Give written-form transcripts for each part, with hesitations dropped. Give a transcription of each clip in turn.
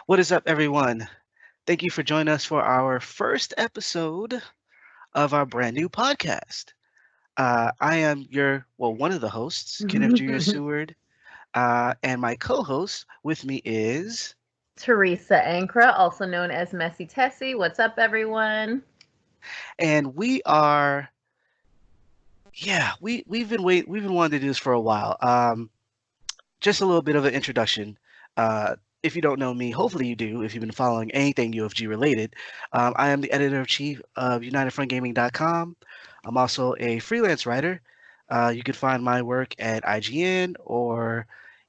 What is up, everyone? Thank you for joining us for our first episode of our brand new podcast. I am one of the hosts, Kenneth Jr. Seward, and my co-host with me is, Theresa Ankrah, also known as Messy Tessie. What's up, everyone? and we are, we've been wanting to do this for a while. Just a little bit of an introduction. If you don't know me, hopefully you do. If you've been following anything UFG related, I am the editor in chief of UnitedFrontGaming.com. I'm also a freelance writer. You can find my work at IGN or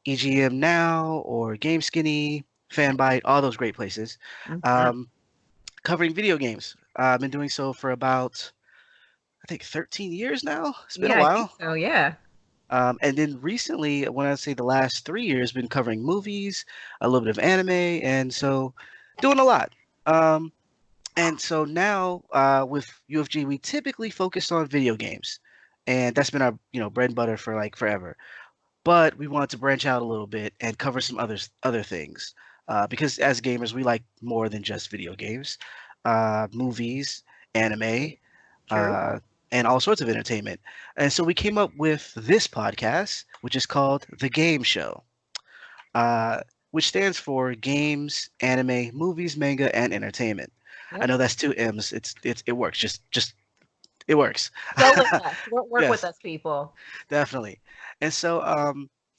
EGM Now or GameSkinny, Fanbyte, all those great places. Mhm. Um, Covering video games. I've been doing so for about, I think, 13 years now. It's been a Yeah, I think while. so. Yeah. And then recently, when I say the last 3 years, been covering movies, a little bit of anime, and so doing a lot. Um, and so now with UFG, we typically focus on video games, and that's been our bread and butter for like forever. But we wanted to branch out a little bit and cover some other things because as gamers, we like more than just video games, movies, anime, True. uh, and all sorts of entertainment. And so we came up with this podcast, which is called The Game Show, uh, which stands for games, anime, movies, manga, and entertainment. I Yep. know that's two M's. It works. Just it works. Go with us. Work with Yes, us, people. definitely. And so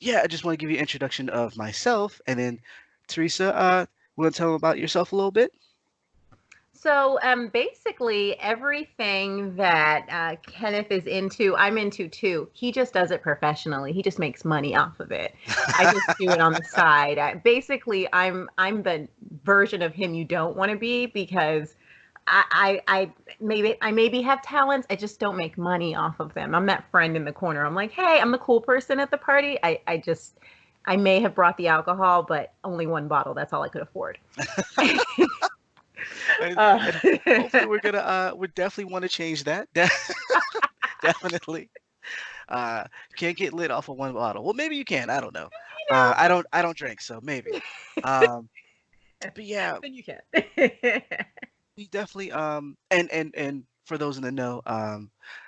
yeah, I just want to give you an introduction of myself, and then Teresa, want to tell them about yourself a little bit? So, basically, everything that Kenneth is into, I'm into too. He just does it professionally. He just makes money off of it. I just do it on the side. Basically, I'm the version of him you don't want to be because I maybe have talents. I just don't make money off of them. I'm that friend in the corner. I'm like, hey, I'm the cool person at the party. I may have brought the alcohol, but only one bottle. That's all I could afford. And hopefully we definitely want to change that. Definitely. Uh, can't get lit off of one bottle. Well, maybe you can. I don't know. you I don't drink, so maybe. Um, know, but yeah, then you can. we definitely and for those in the know,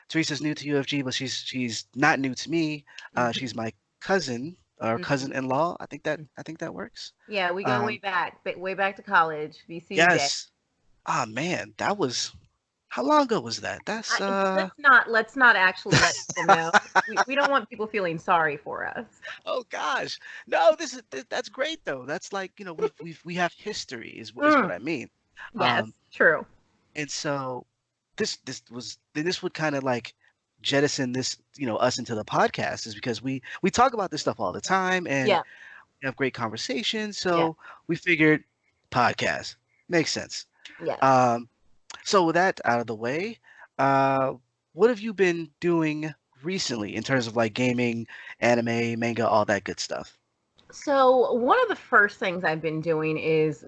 Teresa's new to UFG, but she's not new to me. She's Mhm, my cousin or mhm, cousin-in-law. mhm. I think that works. Yeah, we go Um, way back to college, VCU day. yes. Ah man, that was how long ago was that? That's Let's not actually let people know. We don't want people feeling sorry for us. oh gosh. No, that's great though. That's like, we have history is what Mm, I mean. yes, Um true. and so this would kind of like jettison us into the podcast is because we talk about this stuff all the time and Yeah, we have great conversations. yeah, So we figured podcast makes sense. yes. Um so with that out of the way, uh what have you been doing recently in terms of like gaming, anime, manga, all that good stuff? So one of the first things I've been doing is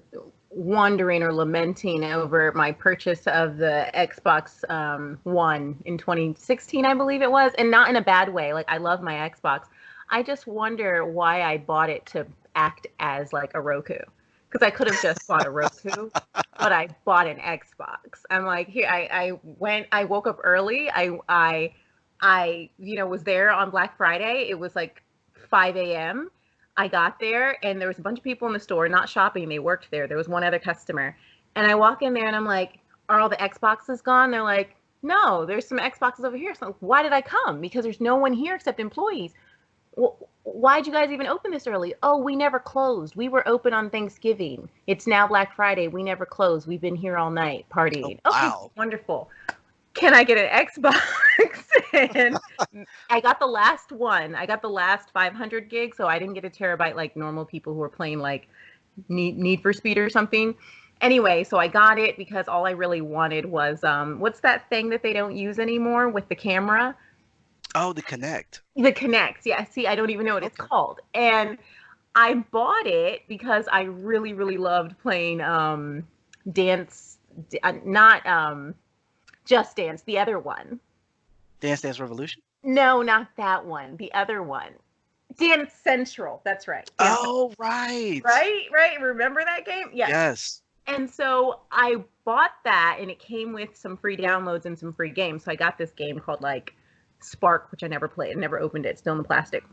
wondering or lamenting over my purchase of the Xbox One in 2016, I believe it was, and not in a bad way. Like I love my Xbox. I just wonder why I bought it to act as like a Roku, because I could have just bought a Roku, but I bought an Xbox. I'm like, here, I woke up early. I was there on Black Friday. It was like 5 a.m. I got there and there was a bunch of people in the store not shopping. They worked there. There was one other customer. And I walk in there and I'm like, are all the Xboxes gone? They're like, no, there's some Xboxes over here. So why did I come? Because there's no one here except employees. Well, why'd you guys even open this early? Oh, we never closed. We were open on Thanksgiving. It's now Black Friday. We never closed. We've been here all night Oh partying. Okay, wow. wonderful. Can I get an Xbox? And I got the last one. I got the last 500 gig, so I didn't get a terabyte like normal people who are playing like Need for Speed or something. Anyway, so I got it because all I really wanted was what's that thing that they don't use anymore with the camera? Oh, the Connect. The Connect. Yeah, see, I don't even know what it's Okay. called. And I bought it because I really, really loved playing dance, not Just Dance, the other one. Dance Dance Revolution? No, not that one. The other one. Dance Central. That's right. Dance Central. Oh, right. Right. Remember that game? Yes. Yes. And so I bought that, and it came with some free downloads and some free games. So I got this game called like Spark, which I never played, never opened it, still in the plastic.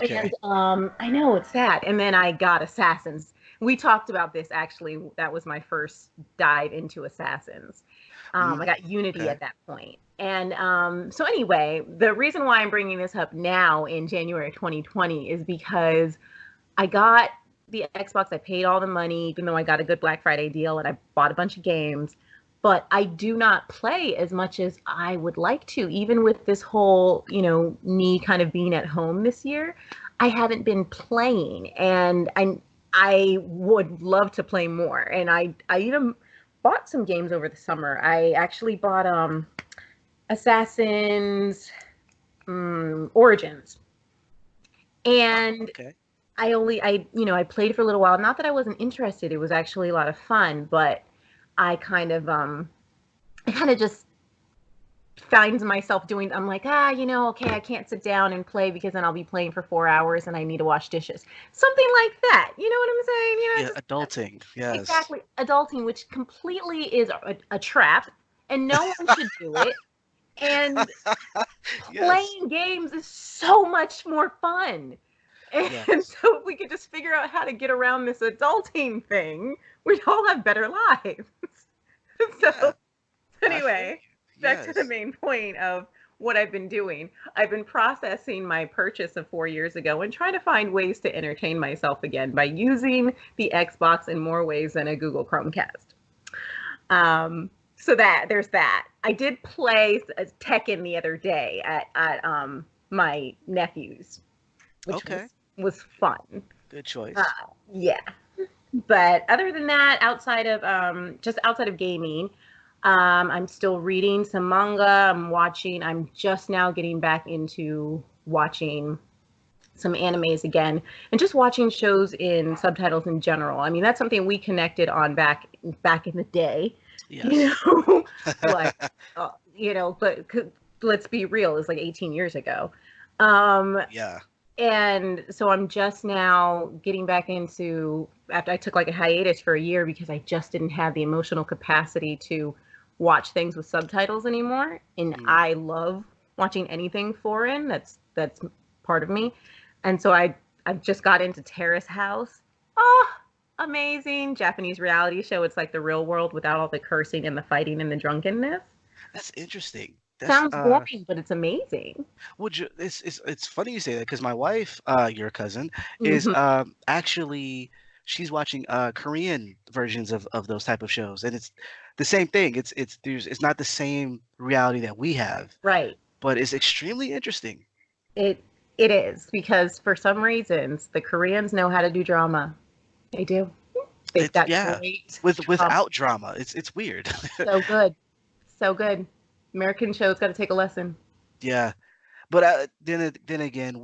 And Okay. I know it's sad. And then I got Assassins. We talked about this actually. That was my first dive into Assassins. I got Unity Okay. at that point. And so anyway, the reason why I'm bringing this up now in January 2020 is because I got the Xbox. I paid all the money, even though I got a good Black Friday deal, and I bought a bunch of games. But I do not play as much as I would like to, even with this whole, me kind of being at home this year. I haven't been playing, and I would love to play more. And I even bought some games over the summer. I actually bought Assassin's Origins, and Okay. I played for a little while. Not that I wasn't interested; it was actually a lot of fun, but I kind of just find myself doing. I'm like, okay, I can't sit down and play because then I'll be playing for 4 hours and I need to wash dishes, something like that. You know what I'm saying? Yeah, adulting. Yes. Exactly, adulting, which completely is a trap, and no one should do it. And Yes. playing games is so much more fun. And Yes. so if we could just figure out how to get around this adulting thing, we'd all have better lives. Yeah. So I feel anyway, you. back to the Yes. main point of what I've been doing. I've been processing my purchase of 4 years ago and trying to find ways to entertain myself again by using the Xbox in more ways than a Google Chromecast. So there's that. I did play Tekken the other day at my nephew's, which Okay. was fun. Good choice. Yeah. But other than that, just outside of gaming, I'm still reading some manga. I'm just now getting back into watching some animes again, and just watching shows in subtitles in general. I mean, that's something we connected on back in the day, you Yes. know, like, but let's be real, it's like 18 years ago. Um, Yeah. and so I'm just now getting back into, after I took like a hiatus for a year because I just didn't have the emotional capacity to watch things with subtitles anymore. And Mm. I love watching anything foreign. That's part of me. And so I've just got into Terrace House. Oh, amazing Japanese reality show. It's like the real world without all the cursing and the fighting and the drunkenness. That's interesting. That's Sounds boring, but it's amazing. would you it's funny you say that because my wife, your cousin, is Hmm. actually she's watching Korean versions of those type of shows, and it's the same thing. It's not the same reality that we have, Right. but it's extremely interesting. It it is, because for some reasons the Koreans know how to do drama. They do. They've It's got yeah, great drama. without drama. It's weird. So good. So good. American shows got to take a lesson. Yeah, but then again,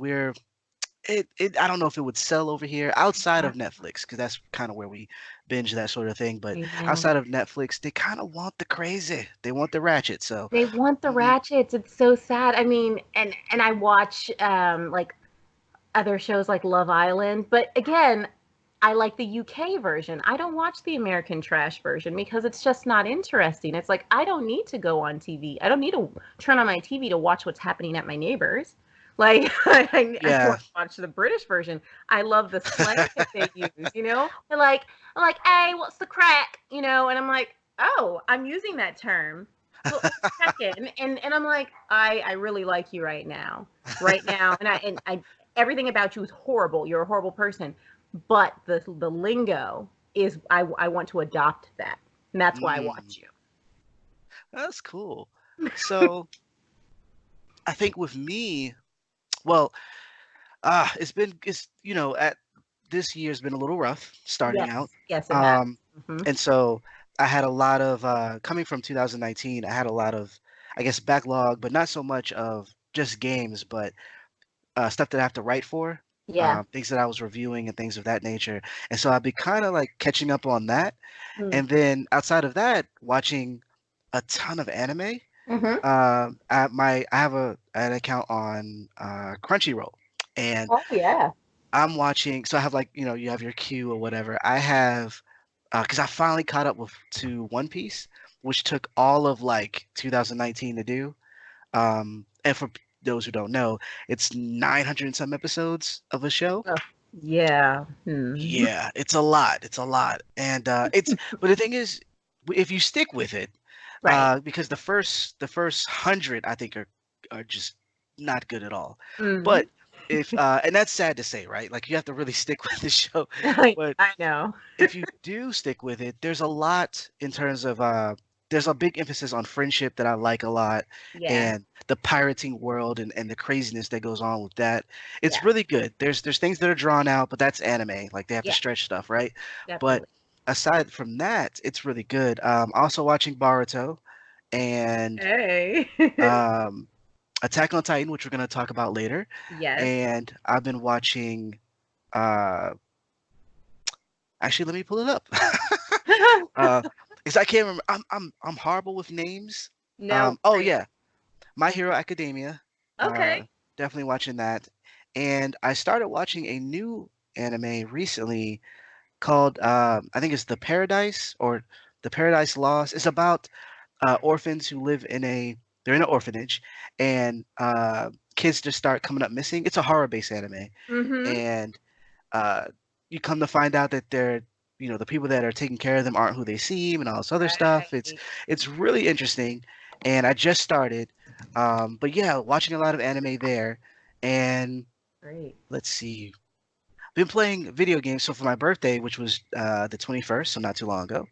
I don't know if it would sell over here outside of Netflix because that's kind of where we binge that sort of thing. But Yeah. outside of Netflix, they kind of want the crazy. They want the ratchet. So They want the mm, ratchets. It's so sad. I mean, and I watch like other shows like Love Island, but again, I like the UK version. I don't watch the American trash version because it's just not interesting. It's like I don't need to go on TV. I don't need to turn on my TV to watch what's happening at my neighbors. Like I yeah, want to watch the British version. I love the slang that they use. I'm like, hey, what's the crack? And I'm like, oh, I'm using that term. Well, second, and I'm like, I really like you right now, and I everything about you is horrible. You're a horrible person, but the lingo is I want to adopt that, and that's why I mm, watch you. that's cool. So I think with me, well, at this year's been a little rough starting out. Yes, it has. Um, Hmm. and so I had a lot of coming from 2019. I had a lot of, I guess, backlog, but not so much of just games, but stuff that I have to write for, Yeah. things that I was reviewing and things of that nature. And so I've been kind of like catching up on that. Mm. And then outside of that, watching a ton of anime. Hmm. I have an account on Crunchyroll, And Oh yeah. I'm watching. So I have like you have your queue or whatever. I have because I finally caught up with to One Piece, which took all of like 2019 to do. And for those who don't know, it's 900 and some episodes of a show. Oh, yeah. Hmm. Yeah, it's a lot. It's a lot, and but the thing is, if you stick with it, Right. because the first 100 I think are just not good at all. Hmm. But if and that's sad to say, right? Like you have to really stick with the show. But I know. if you do stick with it, there's a lot in terms of there's a big emphasis on friendship that I like a lot, Yeah. and the pirating world and the craziness that goes on with that. It's Yeah. really good. There's things that are drawn out, but that's anime. Like they have to Yeah. stretch stuff, right? But Definitely. aside from that, it's really good. Also watching Boruto and Hey. um, Attack on Titan, which we're gonna talk about later. Yes. And I've been watching. Uh, Actually, let me pull it up. uh, because I can't remember. I'm horrible with names. No Oh worries. yeah, My Hero Academia. Uh, Okay. Definitely watching that. And I started watching a new anime recently called I think it's The Paradise Lost. It's about orphans who live in a they're in an orphanage, and kids just start coming up missing. It's a horror-based anime, Mm-hmm. and uh, you come to find out that the people that are taking care of them aren't who they seem and all this other stuff. It's Right. it's really interesting, and I just started. But yeah, watching a lot of anime there, and Great. let's see, been playing video games. So for my birthday, which was the 21st, so not too long ago,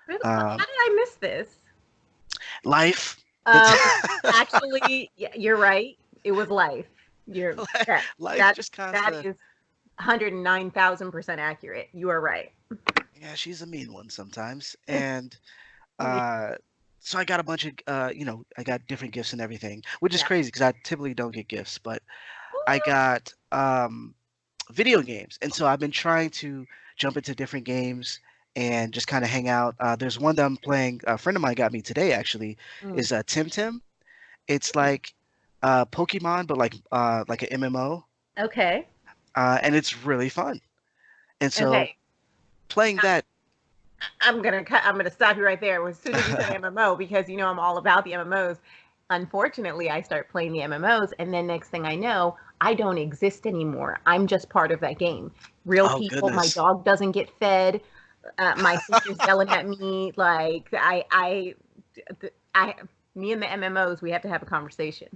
Really? How um, did I miss this? life. That's Um, actually, yeah, you're right. It was life. You're that life that just kind that of. is 109,000% accurate. You are right. Yeah, she's a mean one sometimes, and Uh, so I got a bunch of, I got different gifts and everything, which is Yeah. crazy because I typically don't get gifts, but I got video games, and so I've been trying to jump into different games and just kind of hang out. There's one that I'm playing. A friend of mine got me today actually. Mm. Is Tim Tim? It's like Pokemon, but like an MMO, Okay. and it's really fun. And so Okay. playing that. I'm gonna stop you right there. As soon as you said MMO, because you know I'm all about the MMOs. Unfortunately, I start playing the MMOs, and then next thing I know, I don't exist anymore. I'm just part of that game. Real Oh people. My goodness. dog doesn't get fed. My sister's yelling at me. Like I, me and the MMOs, we have to have a conversation.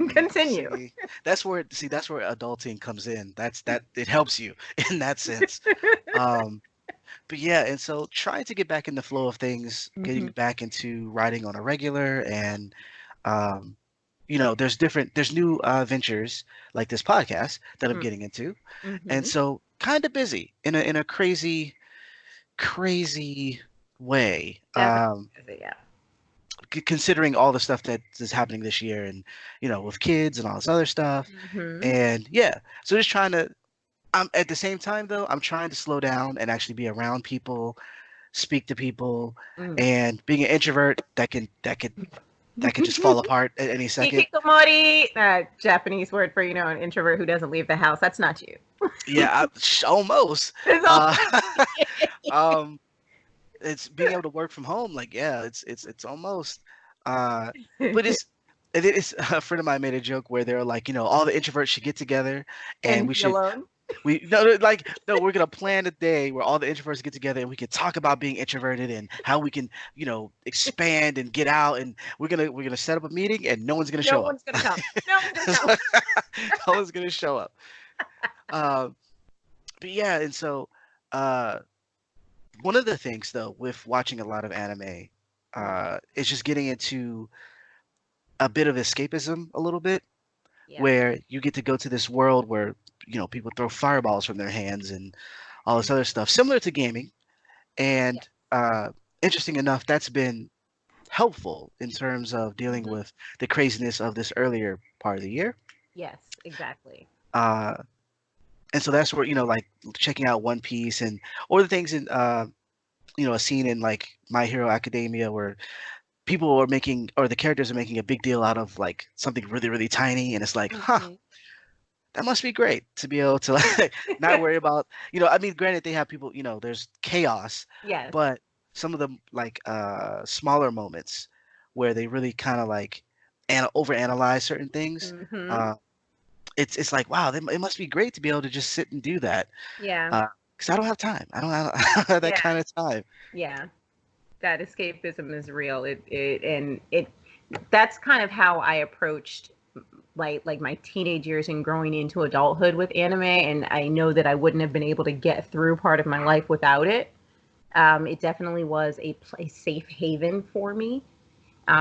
Continue. That's where adulting comes in. That it helps you in that sense. Um, but yeah, and so trying to get back in the flow of things, getting Hmm. back into writing on a regular, and um, there's new ventures like this podcast that I'm getting into, and Hmm. so kind of busy in a crazy way. Definitely. Yeah. Considering all the stuff that is happening this year, and with kids and all this other stuff, Hmm. and yeah, so just trying to. I'm at the same time though, I'm trying to slow down and actually be around people, speak to people, Mm. and being an introvert that could just fall apart at any second. Hikikomori, Japanese word for an introvert who doesn't leave the house. That's not you. Yeah, almost. It's all. Uh, um, it's being able to work from home. Like, yeah, it's almost. Uh, but it's a friend of mine made a joke where they're like, all the introverts should get together, and And we be should alone. we no no, like no we're gonna plan a day where all the introverts get together and we can talk about being introverted and how we can expand and get out, and we're gonna set up a meeting and no one's gonna No show up. one's gonna come. No one's gonna come. No one's gonna show up. Um, but yeah, and so uh, one of the things though with watching a lot of anime is just getting into a bit of escapism a little bit, Yeah. where you get to go to this world where people throw fireballs from their hands and all this other stuff, similar to gaming. Yeah. And interesting enough, that's been helpful in terms of dealing Hmm. with the craziness of this earlier part of the year. Yes. Exactly. Uh, and so that's where like checking out One Piece and or the things in a scene in like My Hero Academia where people are making or the characters are making a big deal out of like something really really tiny, and it's like, huh, Hmm. that must be great to be able to like not worry about, I mean, granted they have people, there's chaos, Yes. but some of the like smaller moments where they really kind of like overanalyze certain things. Hmm. Uh, it's like wow, it must be great to be able to just sit and do that. Yeah. Because I don't have time. I don't have that Yeah. kind of time. Yeah. That escapism is real. It that's kind of how I approached like my teenage years and growing into adulthood with anime, and I know that I wouldn't have been able to get through part of my life without it. It definitely was a safe haven for me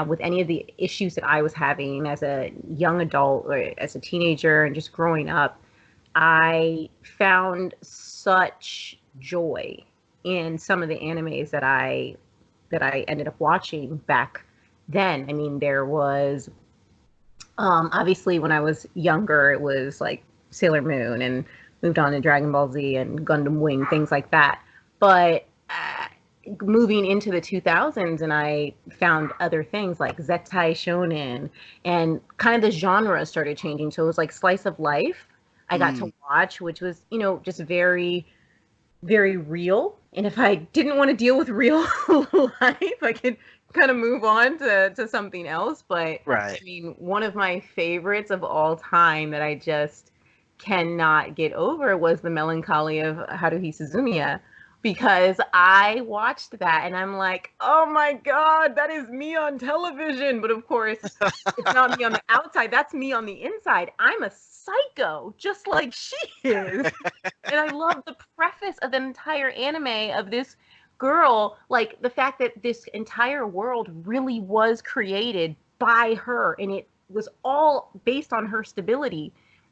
with any of the issues that I was having as a young adult or as a teenager and just growing up. I found such joy in some of the animes that I ended up watching back then. I mean, there was obviously when I was younger, it was like Sailor Moon and moved on to Dragon Ball Z and Gundam Wing, things like that. But moving into the 2000s, and I found other things like Zettai Shonen, and kind of the genre started changing. So it was like slice of life. I got to Mm, watch, which was, just very, very real. And if I didn't want to deal with real life, I could kind of move on to something else. But I right. mean, one of my favorites of all time that I just cannot get over was the melancholy of Haruhi Suzumiya, because I watched that and I'm like, oh my God, that is me on television. But of course, it's not me on the outside, that's me on the inside. I'm a psycho, just like she is. And I love the preface of the entire anime of this girl, like the fact that this entire world really was created by her and it was all based on her stability,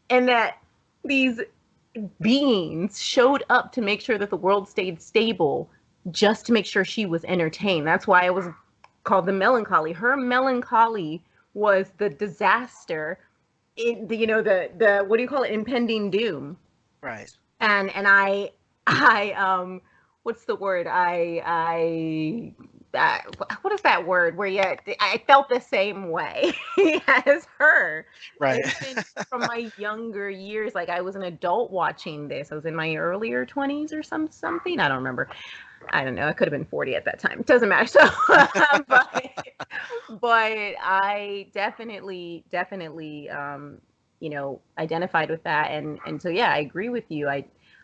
and that these beings showed up to make sure that the world stayed stable just to make sure she was entertained. That's why it was called the melancholy. Her melancholy was the disaster, in the what do you call it, impending doom. Right. And I what's the word, what is that word where you I felt the same way as her. Right. Even from my younger years, like I was an adult watching this, I was in my earlier 20s or something, I don't remember. I don't know, I could have been 40 at that time, it doesn't matter. So but I definitely identified with that, and so yeah, I agree with you.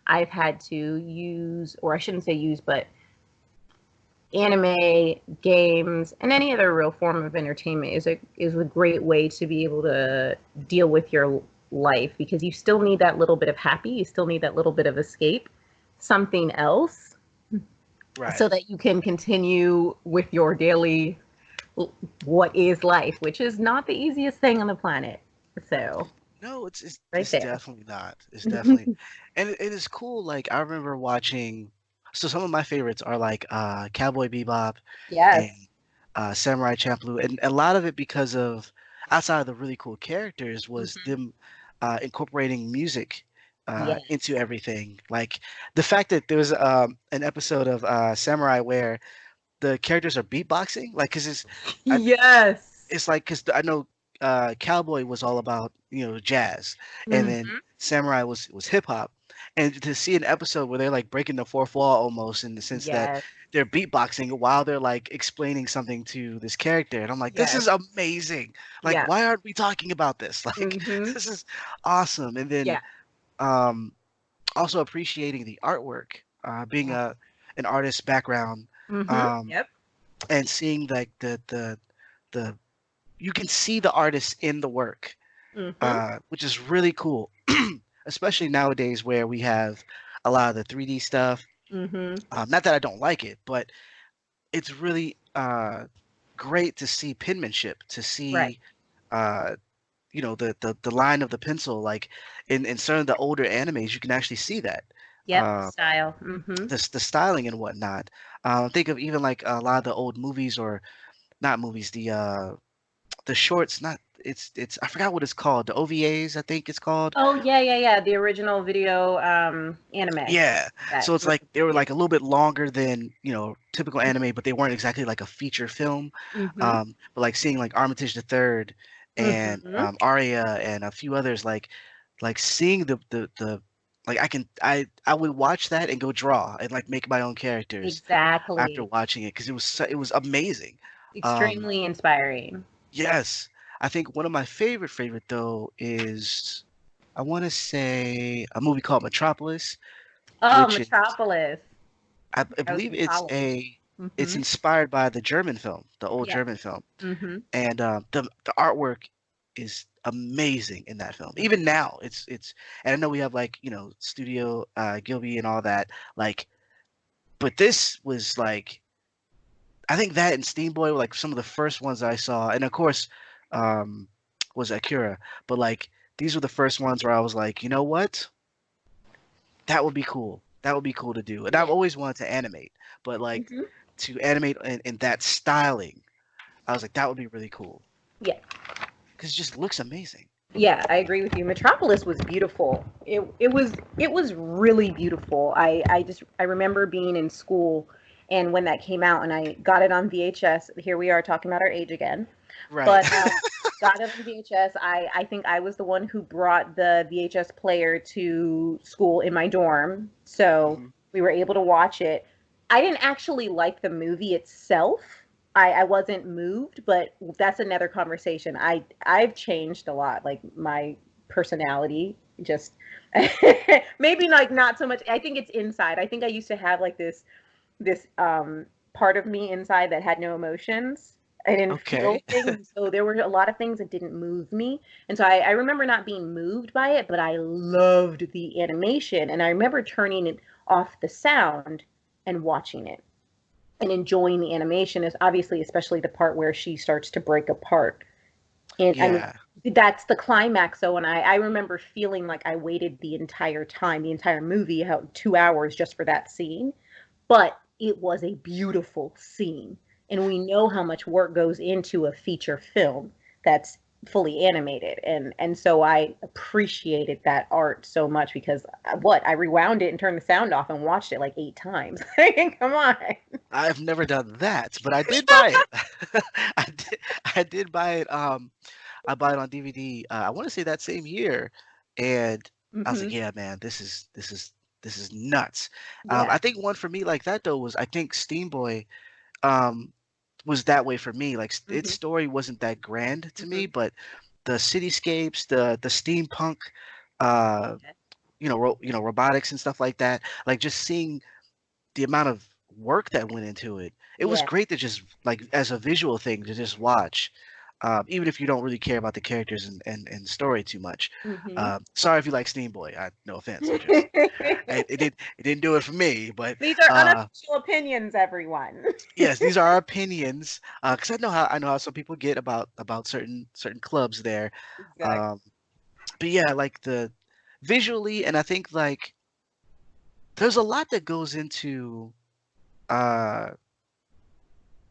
I've had to use, or I shouldn't say use, but anime, games, and any other real form of entertainment is a great way to be able to deal with your life, because you still need that little bit of happy, you still need that little bit of escape, something else, so Right. that you can continue with your daily what is life, which is not the easiest thing on the planet. So, No, it's right it's there. definitely not. It's definitely, and it is cool. Like I remember watching. So some of my favorites are like Cowboy Bebop and Yes. Samurai Champloo, and a lot of it because of outside of the really cool characters was Hmm. them incorporating music Yes. into everything. Like the fact that there was an episode of Samurai where the characters are beatboxing, like because I, Yes. it's like because I know Cowboy was all about jazz, and then Hmm. Samurai was hip hop, and to see an episode where they're like breaking the fourth wall almost in the sense that Yes. they're beatboxing while they're like explaining something to this character, and I'm like, this Yes. is amazing. Like, Yeah. why aren't we talking about this? Like, Hmm. this is awesome. And then Yeah. um, also appreciating the artwork, being Yes. a an artist background, Hmm. um, Yep. and seeing like the you can see the artist in the work, Hmm. which is really cool, especially nowadays where we have a lot of the 3D stuff. Hmm. Not that I don't like it, but it's really great to see penmanship, to Right. see uh, the line of the pencil. Like in some of the older animes, you can actually see that. Yep. Uh, Style. Hmm. the styling and whatnot. Think of even like a lot of the old movies or not movies, the shorts, not it's I forgot what it's called. The OVAs, I think it's called. Oh yeah, yeah, yeah. The original video anime. Yeah. That. So it's like they were Yeah. like a little bit longer than, typical anime, but they weren't exactly like a feature film. Hmm. But like seeing like Armitage the Third and Hmm. Arya and a few others, like like seeing the like I would watch that and go draw and like make my own characters after Exactly. watching it because it was amazing. Um, Extremely inspiring. yes, I think one of my favorite though is I want to say a movie called Metropolis, Oh, which is Metropolis. I I was believe in college. it's Mhm. inspired by the German film, the old Yes. German film, Mhm. and the artwork is amazing in that film. Even now, it's and I know we have like Studio Gilby and all that like, but this was like I think that and Steamboy were like some of the first ones I saw, and of course, um, was Akira. But like these were the first ones where I was like, you know what, that would be cool. That would be cool to do. And I've Yeah. always wanted to animate, but like Mhm. to animate in that styling, I was like, that would be really cool Yeah. because it just looks amazing. Yeah, I agree with you. Metropolis was beautiful. It was really beautiful. I remember being in school and when that came out and I got it on VHS. Here we are talking about our age again. Right. But got it on VHS. I think I was the one who brought the VHS player to school in my dorm, so Hmm. we were able to watch it. I didn't actually like the movie itself. I wasn't moved, but that's another conversation. I've changed a lot, like my personality just maybe like not so much. I think it's inside. I think I used to have like this part of me inside that had no emotions. I didn't feel Okay. things, so there were a lot of things that didn't move me. And so I remember not being moved by it, but I loved the animation. And I remember turning it off the sound and watching it and enjoying the animation is obviously, especially the part where she starts to break apart. And I mean, Yeah. that's the climax. So, and I remember feeling like I waited the entire time, the entire movie, how 2 hours just for that scene, but it was a beautiful scene. And we know how much work goes into a feature film that's fully animated. And so I appreciated that art so much because I rewound it and turned the sound off and watched it like 8 times. Come on. I've never done that, but I did buy it. I did buy it. I bought it on DVD. I want to say that same year, and I was like, Hmm. yeah, man, this is nuts. Yeah. I think one for me like that though was I think Steam Boy um was that way for me. Like its Hmm. story wasn't that grand to Hmm. me, but the cityscapes, the steampunk, uh, robotics and stuff like that. Like just seeing the amount of work that went into it. It was Yeah. great to just like as a visual thing to just watch, even if you don't really care about the characters and story too much. Hmm. Sorry if you like Steam Boy. No offense. It didn't do it for me. But These are uh, unofficial opinions, everyone. yes, these are our opinions. Because I know how some people get about certain clubs there. Exactly. Um, but yeah, like the visually, and I think like there's a lot that goes into uh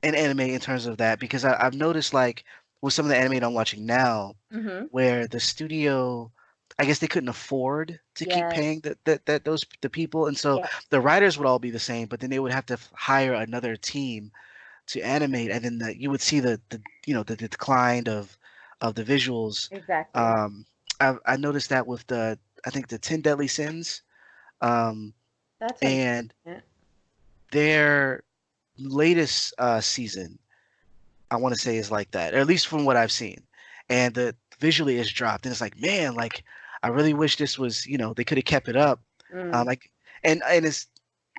an anime in terms of that because I've noticed like with some of the anime I'm watching now, Hmm. where the studio, I guess they couldn't afford to keep Yes. paying the people, and so Yeah. the writers would all be the same, but then they would have to hire another team to animate, and then you would see the decline of the visuals. Exactly. Um, I noticed that with the I think the 10 Deadly Sins, um, That's and unfortunate. their latest season I want to say is like that, or at least from what I've seen. And the visually is dropped, and it's like, man, like I really wish this was, they could have kept it up. Mm. Like, and it's,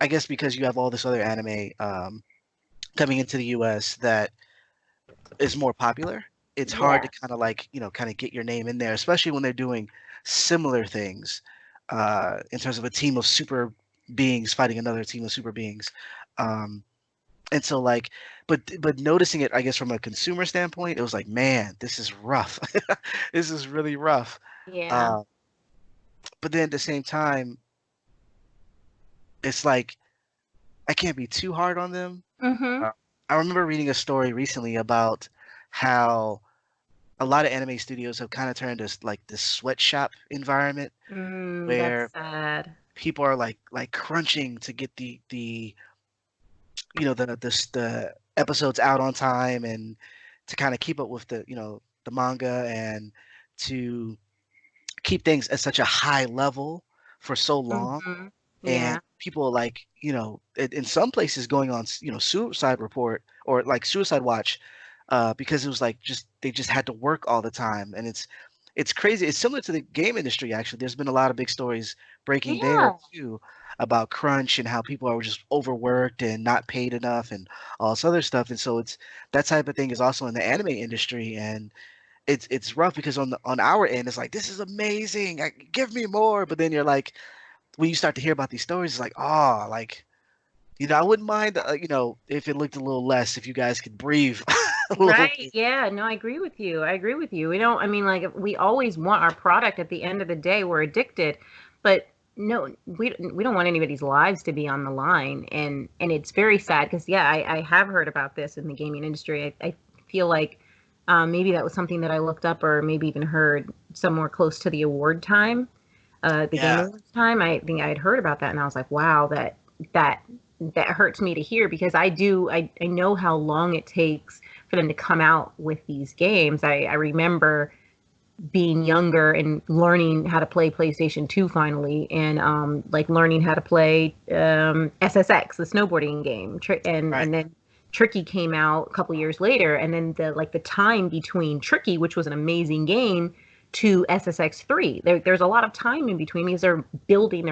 I guess because you have all this other anime coming into the U.S. that is more popular. It's hard to Yeah. kind of like, kind of get your name in there, especially when they're doing similar things in terms of a team of super beings fighting another team of super beings. Um, and so like, but noticing it, I guess from a consumer standpoint, it was like, man, this is rough. This is really rough. Yeah. Uh, but then at the same time, it's like I can't be too hard on them. Hmm. Uh, I remember reading a story recently about how a lot of anime studios have kind of turned to like this sweatshop environment That's where sad. people are like crunching to get the the episodes out on time and to kind of keep up with the manga and to keep things at such a high level for so long, Hmm. and Yeah. people like in some places going on suicide report or like suicide watch, because it was like just they just had to work all the time, and it's crazy. It's similar to the game industry actually. There's been a lot of big stories breaking there Yeah. too about crunch and how people are just overworked and not paid enough and all this other stuff. And so it's that type of thing is also in the anime industry, and it's rough because on our end it's like this is amazing, give me more, but then you're like when you start to hear about these stories, it's like, oh, like, I wouldn't mind, if it looked a little less, if you guys could breathe a little Right. bit. Yeah. No, I agree with you. I agree with you. We don't, I mean, like, we always want our product at the end of the day. We're addicted, but no, we don't want anybody's lives to be on the line. And it's very sad because, yeah, I have heard about this in the gaming industry. I feel like maybe that was something that I looked up or maybe even heard somewhere close to the award time, the Game Yeah, Awards time. I think I had heard about that and I was like, wow, that, that hurts me to hear because I know how long it takes for them to come out with these games. I remember being younger and learning how to play PlayStation 2 finally, and like learning how to play SSX, the snowboarding game, right. and then Tricky came out a couple years later, and then the time between Tricky, which was an amazing game, to SSX3, there's a lot of time in between because they're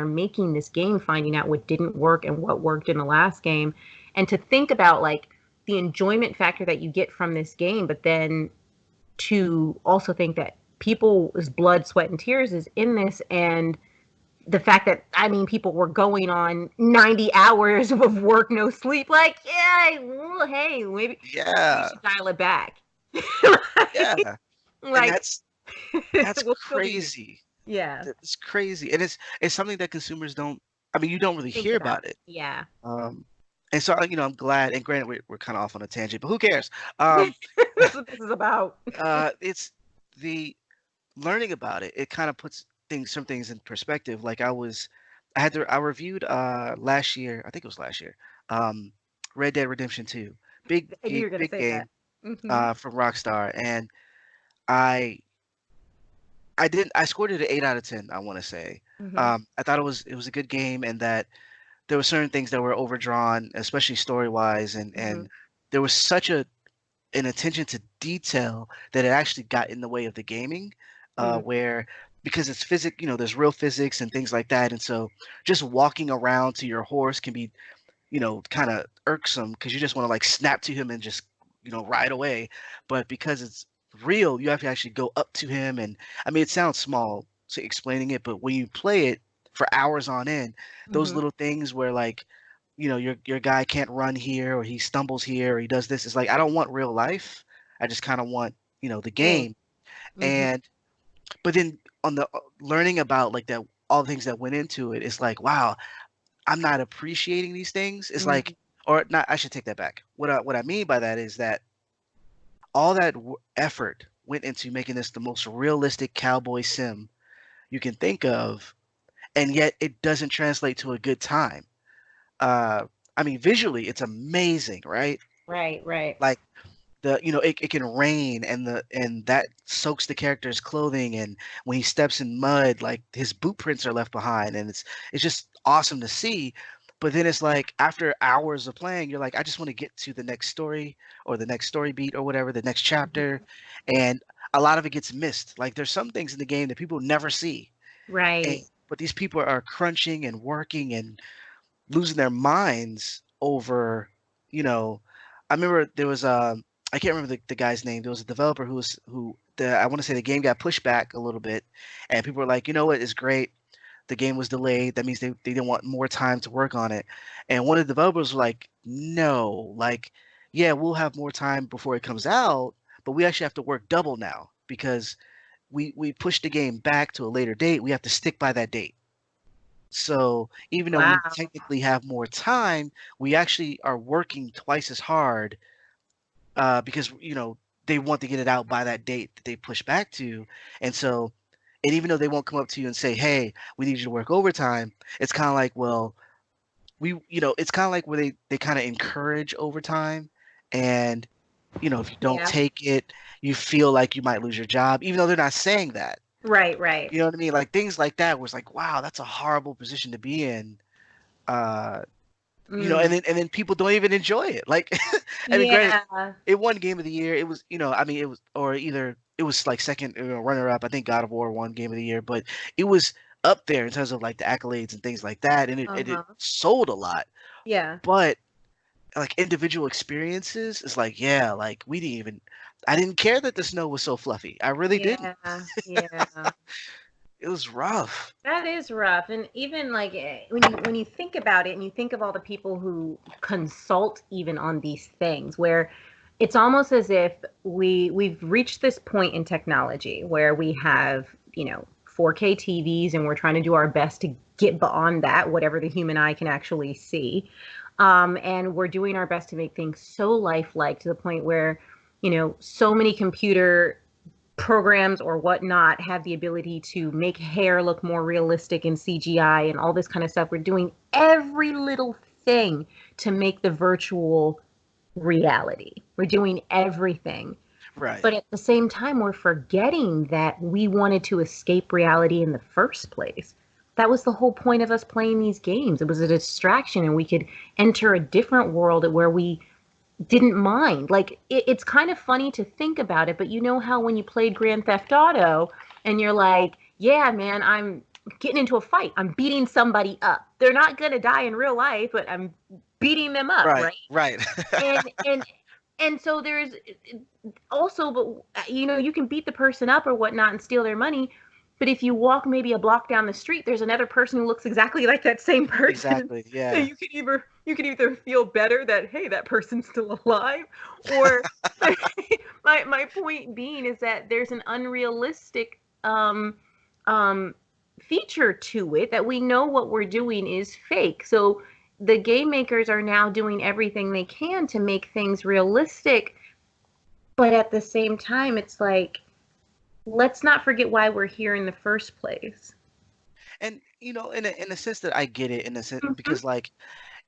making this game, finding out what didn't work and what worked in the last game, and to think about like the enjoyment factor that you get from this game, but then to also think that people's blood, sweat, and tears is in this, and the fact that I mean people were going on 90 hours of work, no sleep. Like, yeah, well, hey, maybe we Yeah, should dial it back. yeah. And like, that's we'll still be here. crazy. Yeah, That's crazy. And it's something that consumers don't, I mean, you don't really think hear about. about it. Yeah. Um, and so, I'm glad, and granted, we're kind of off on a tangent, but who cares? That's what this is about. It's the learning about it. It kind of puts some things in perspective. Like I reviewed last year, I think it was last year, um, Red Dead Redemption 2, I knew you were gonna big say that. game Hmm. from Rockstar, and I I scored it an 8 out of 10. I want to say, Hmm. I thought it was a good game, and that there were certain things that were overdrawn, especially story wise, Hmm. and there was such an attention to detail that it actually got in the way of the gaming, Hmm. where because it's physics, there's real physics and things like that, and so just walking around to your horse can be, kind of irksome because you just want to like snap to him and just, ride away, but because it's real, you have to actually go up to him, and I mean, it sounds small to explaining it, but when you play it for hours on end, those Hmm. little things where like, your guy can't run here or he stumbles here or he does this. It's like I don't want real life. I just kind of want, the Game. game. Hmm. And but then on the learning about like that all the things that went into it, it's like, wow, I'm not appreciating these things. It's like Hmm. or not, I should take that back. What I mean by that is that all that effort went into making this the most realistic cowboy sim you can think of, and yet it doesn't translate to a good time. Uh, I mean, visually, it's amazing, right? Right. Right. Like it can rain and that soaks the character's clothing, and when he steps in mud, like his boot prints are left behind, and it's just awesome to see. But then it's like after hours of playing, you're like, I just want to get to the next story or the next story beat or whatever, the next chapter, Hmm. and a lot of it gets missed. Like there's some things in the game that people never see, and Right. but these people are crunching and working and losing their minds over, you know, I remember there was I can't remember the guy's name. There was a developer who the I want to say the game got pushed back a little bit, and people were like, you know what, it's great. The game was delayed. That means they didn't want more time to work on it. And one of the developers was like, no, like, yeah, we'll have more time before it comes out, but we actually have to work double now because we pushed the game back to a later date. We have to stick by that date. So even though we Wow. technically have more time, we actually are working twice as hard because they want to get it out by that date that they push back to, and so and even though they won't come up to you and say, "Hey, we need you to work overtime," it's kind of like, well, it's kind of like where they kind of encourage overtime, and if you don't Yeah. take it, you feel like you might lose your job, even though they're not saying that. Right, right. You know what I mean? Like things like that was like, wow, that's a horrible position to be in. Uh, Mm. and then people don't even enjoy it. Like, I mean, granted, Yeah. it won Game of the Year. It was, I mean, it was, or either it was like second, runner up. I think God of War won Game of the Year, but it was up there in terms of like the accolades and things like that, and it Uh-huh. sold a lot. Yeah. But like individual experiences, it's like, yeah, like we didn't even, I didn't care that the snow was so fluffy. I really didn't. Yeah. Yeah. It was rough. That is rough. And even like when you think about it and you think of all the people who consult even on these things where it's almost as if we've reached this point in technology where we have, 4K TVs and we're trying to do our best to get beyond that, whatever the human eye can actually see. And we're doing our best to make things so lifelike to the point where, so many computer programs or whatnot have the ability to make hair look more realistic in CGI and all this kind of stuff. We're doing every little thing to make the virtual reality. We're doing everything. Right. But at the same time, we're forgetting that we wanted to escape reality in the first place. That was the whole point of us playing these games. It was a distraction, and we could enter a different world where we didn't mind. Like it's kind of funny to think about it, but you know how when you played Grand Theft Auto and you're like, yeah, man, I'm getting into a fight. I'm beating somebody up. They're not going to die in real life, but I'm beating them up, Right. right? Right. And and so there's also, but you can beat the person up or whatnot and steal their money. But if you walk maybe a block down the street, there's another person who looks exactly like that same person. Exactly. And Yeah. you can either feel better that hey, that person's still alive, or my point being is that there's an unrealistic um feature to it that we know what we're doing is fake. So the game makers are now doing everything they can to make things realistic, but at the same time, it's like, let's not forget why we're here in the first place. And in a sense that I get it in a sense Mm-hmm. because like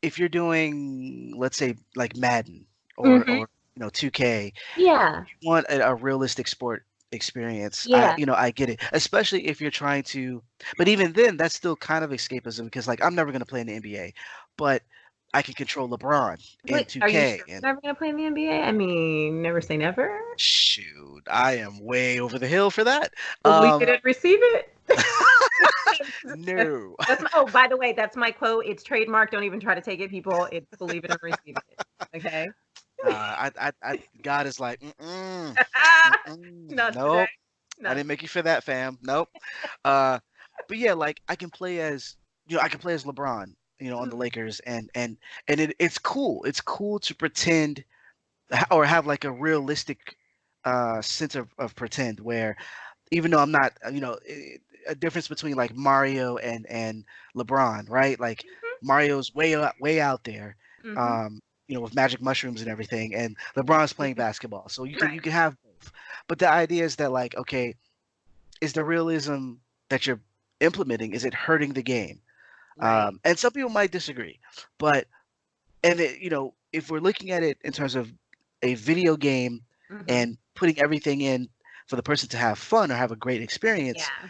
if you're doing, let's say, like Madden Mm-hmm. or 2K, Yeah. you want a realistic sport experience. Yeah. I get it, especially if you're trying to. But even then, that's still kind of escapism because like I'm never gonna play in the NBA, but I can control LeBron in Wait, are you 2K, sure and you're never gonna play in the NBA? I mean, never say never. shoot, I am way over the hill for that. Believe it and receive it. No. That's my, oh, by the way, that's my quote. It's trademark. Don't even try to take it, people. It's believe it and receive it. Okay. God is like, mm-mm, Not today. nope. I Not didn't make you for that, fam. Nope. Uh, but yeah, like I can play as LeBron, on the today. Lakers, and it's cool. It's cool to pretend or have like a realistic sense of pretend where even though I'm not, a difference between like Mario and LeBron, right? Like Mario's way out there, Mm-hmm. um, with magic mushrooms and everything, and LeBron's playing basketball. So you Right. can have both. But the idea is that like, okay, is the realism that you're implementing, is it hurting the game? Right. And some people might disagree, but if we're looking at it in terms of a video game Mm-hmm. and putting everything in for the person to have fun or have a great experience, Yeah.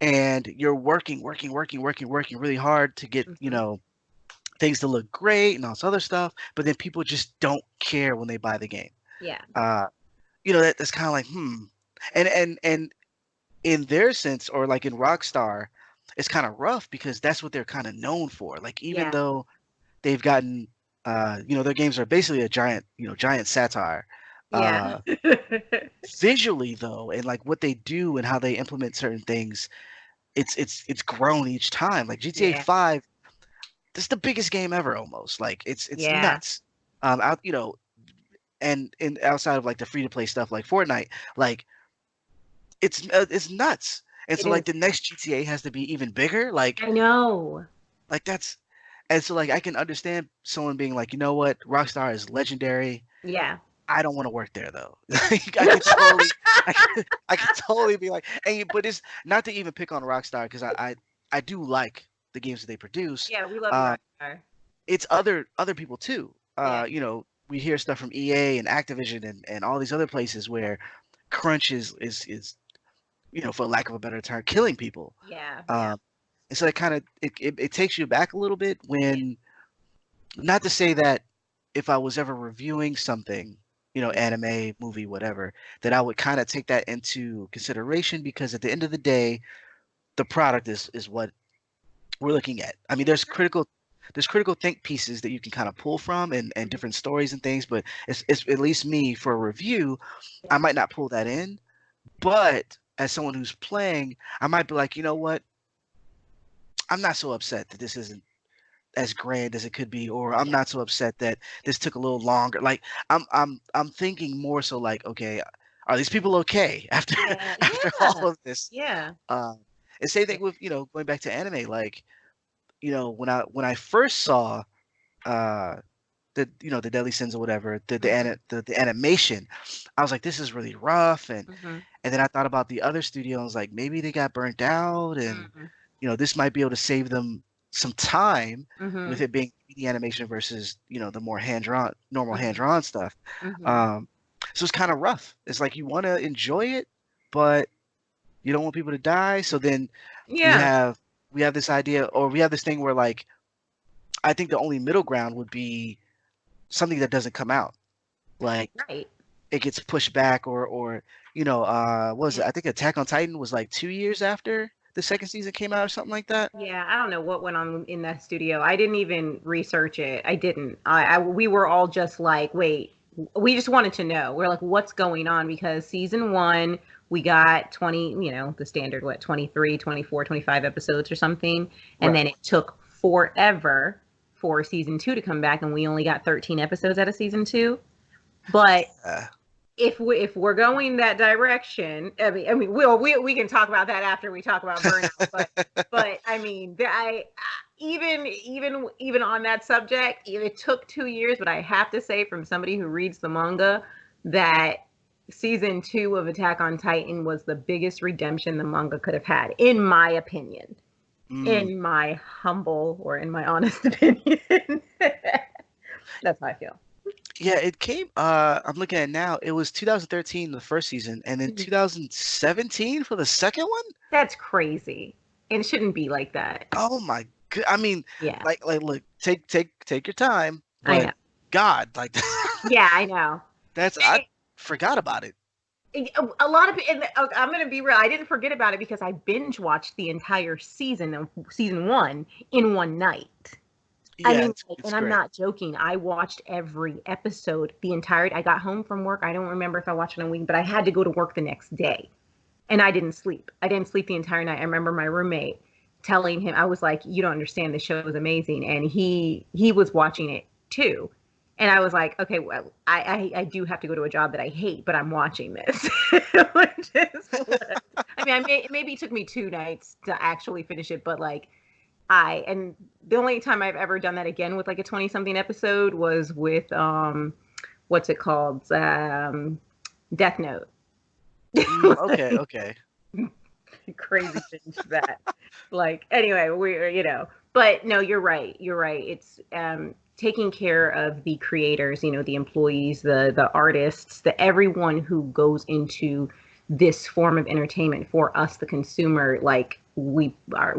and you're working really hard to get, Mm-hmm. things to look great and all this other stuff, but then people just don't care when they buy the game. Yeah. Uh, that's kind of like, and in their sense, or like in Rockstar, it's kind of rough because that's what they're kind of known for. Like even Yeah. though they've gotten, their games are basically a giant satire. Yeah. Uh, Visually though, and like what they do and how they implement certain things, it's grown each time. Like GTA Yeah. 5, this is the biggest game ever almost. Like it's Yeah. nuts. Out and outside of like the free to play stuff like Fortnite, like it's nuts. And It so like is. the next GTA has to be even bigger. I know. Like that's and so like I can understand someone being like, you know what, Rockstar is legendary. Yeah. I don't want to work there though. Like, I could totally, I could totally be like, but it's not to even pick on Rockstar because I do like the games that they produce. Yeah, we love you, Uh, Rockstar. it's other people too. Yeah. We hear stuff from EA and Activision and all these other places where crunch is for lack of a better term, killing people. Yeah, yeah, Um, and so it kind of it takes you back a little bit yeah, when, not to say that if I was ever reviewing something, yeah, anime, movie, whatever, that I would kind of take that into consideration, because at the end of the day, the product is what we're looking at. I mean, there's critical think pieces that you can kind of pull from, and mhm, different stories and things, but it's at least me, for a review, I yeah, might not pull that in, but as someone who's playing, I might be like, you know what? I'm not so upset that this isn't as grand as it could be, or I'm yeah, not so upset that this took a little longer. Like, I'm thinking more so like, okay, are these people okay after yeah, after all yeah, of this? yeah, Um, and same yeah. thing with, going back to anime. Like, when I first saw uh the Deadly Sins or whatever, Mhm, the animation, I was like, this is really rough, mhm, and then I thought about the other studio, and I was like, maybe they got burnt out, and mhm, this might be able to save them some time with mhm, it being 3D animation versus, the more normal hand mhm, drawn stuff. mhm. Um, so it's kind of rough. It's like you want to enjoy it, but you don't want people to die. So then we Yeah, have we have this idea, or we have this thing where, like, I think the only middle ground would be something that doesn't come out. Like, right. it gets pushed back, or what was Yeah. it? I think Attack on Titan was like 2 years after the second season came out, or something like that. Yeah, I don't know what went on in that studio. I didn't even research it. I didn't. We were all just like, wait, we just wanted to know. We're like, what's going on? Because season one, we got 20, the standard, what, 23, 24, 25 episodes or something. And then Right. it took forever for season two to come back, and we only got 13 episodes out of season two. But Uh, if we're going that direction, I mean, we can talk about that after we talk about burnout. But I mean, even on that subject, it took 2 years. But I have to say, from somebody who reads the manga, that season two of Attack on Titan was the biggest redemption the manga could have had, in my opinion. mm. In my humble or in my honest opinion. That's how I feel. Yeah, it came. I'm looking at it now. It was 2013 the first season, and then 2017 for the second one. That's crazy. And it shouldn't be like that. Oh my god! I mean, Yeah, like, look, take your time, I but know. God, like, Yeah, I know. I forgot about it. A lot of and I'm gonna be real. I didn't forget about it because I binge watched the entire season of season one in one night. I Yeah, mean, it's like, it's and I'm great. not joking. I watched every episode, the entire. I got home from work. I don't remember if I watched it in a week, but I had to go to work the next day, and I didn't sleep. I didn't sleep the entire night. I remember my roommate telling him, I was like, "You don't understand. The show is amazing," and he was watching it too. And I was like, okay, well, I do have to go to a job that I hate, but I'm watching this. Which is what, I mean, maybe it took me 2 nights to actually finish it, but like and the only time I've ever done that again with like a 20 something episode was with what's it called? Death Note. Okay, okay. Crazy things that like anyway but no, you're right, it's taking care of the creators, the employees, the artists, the everyone who goes into this form of entertainment for us, the consumer. Like we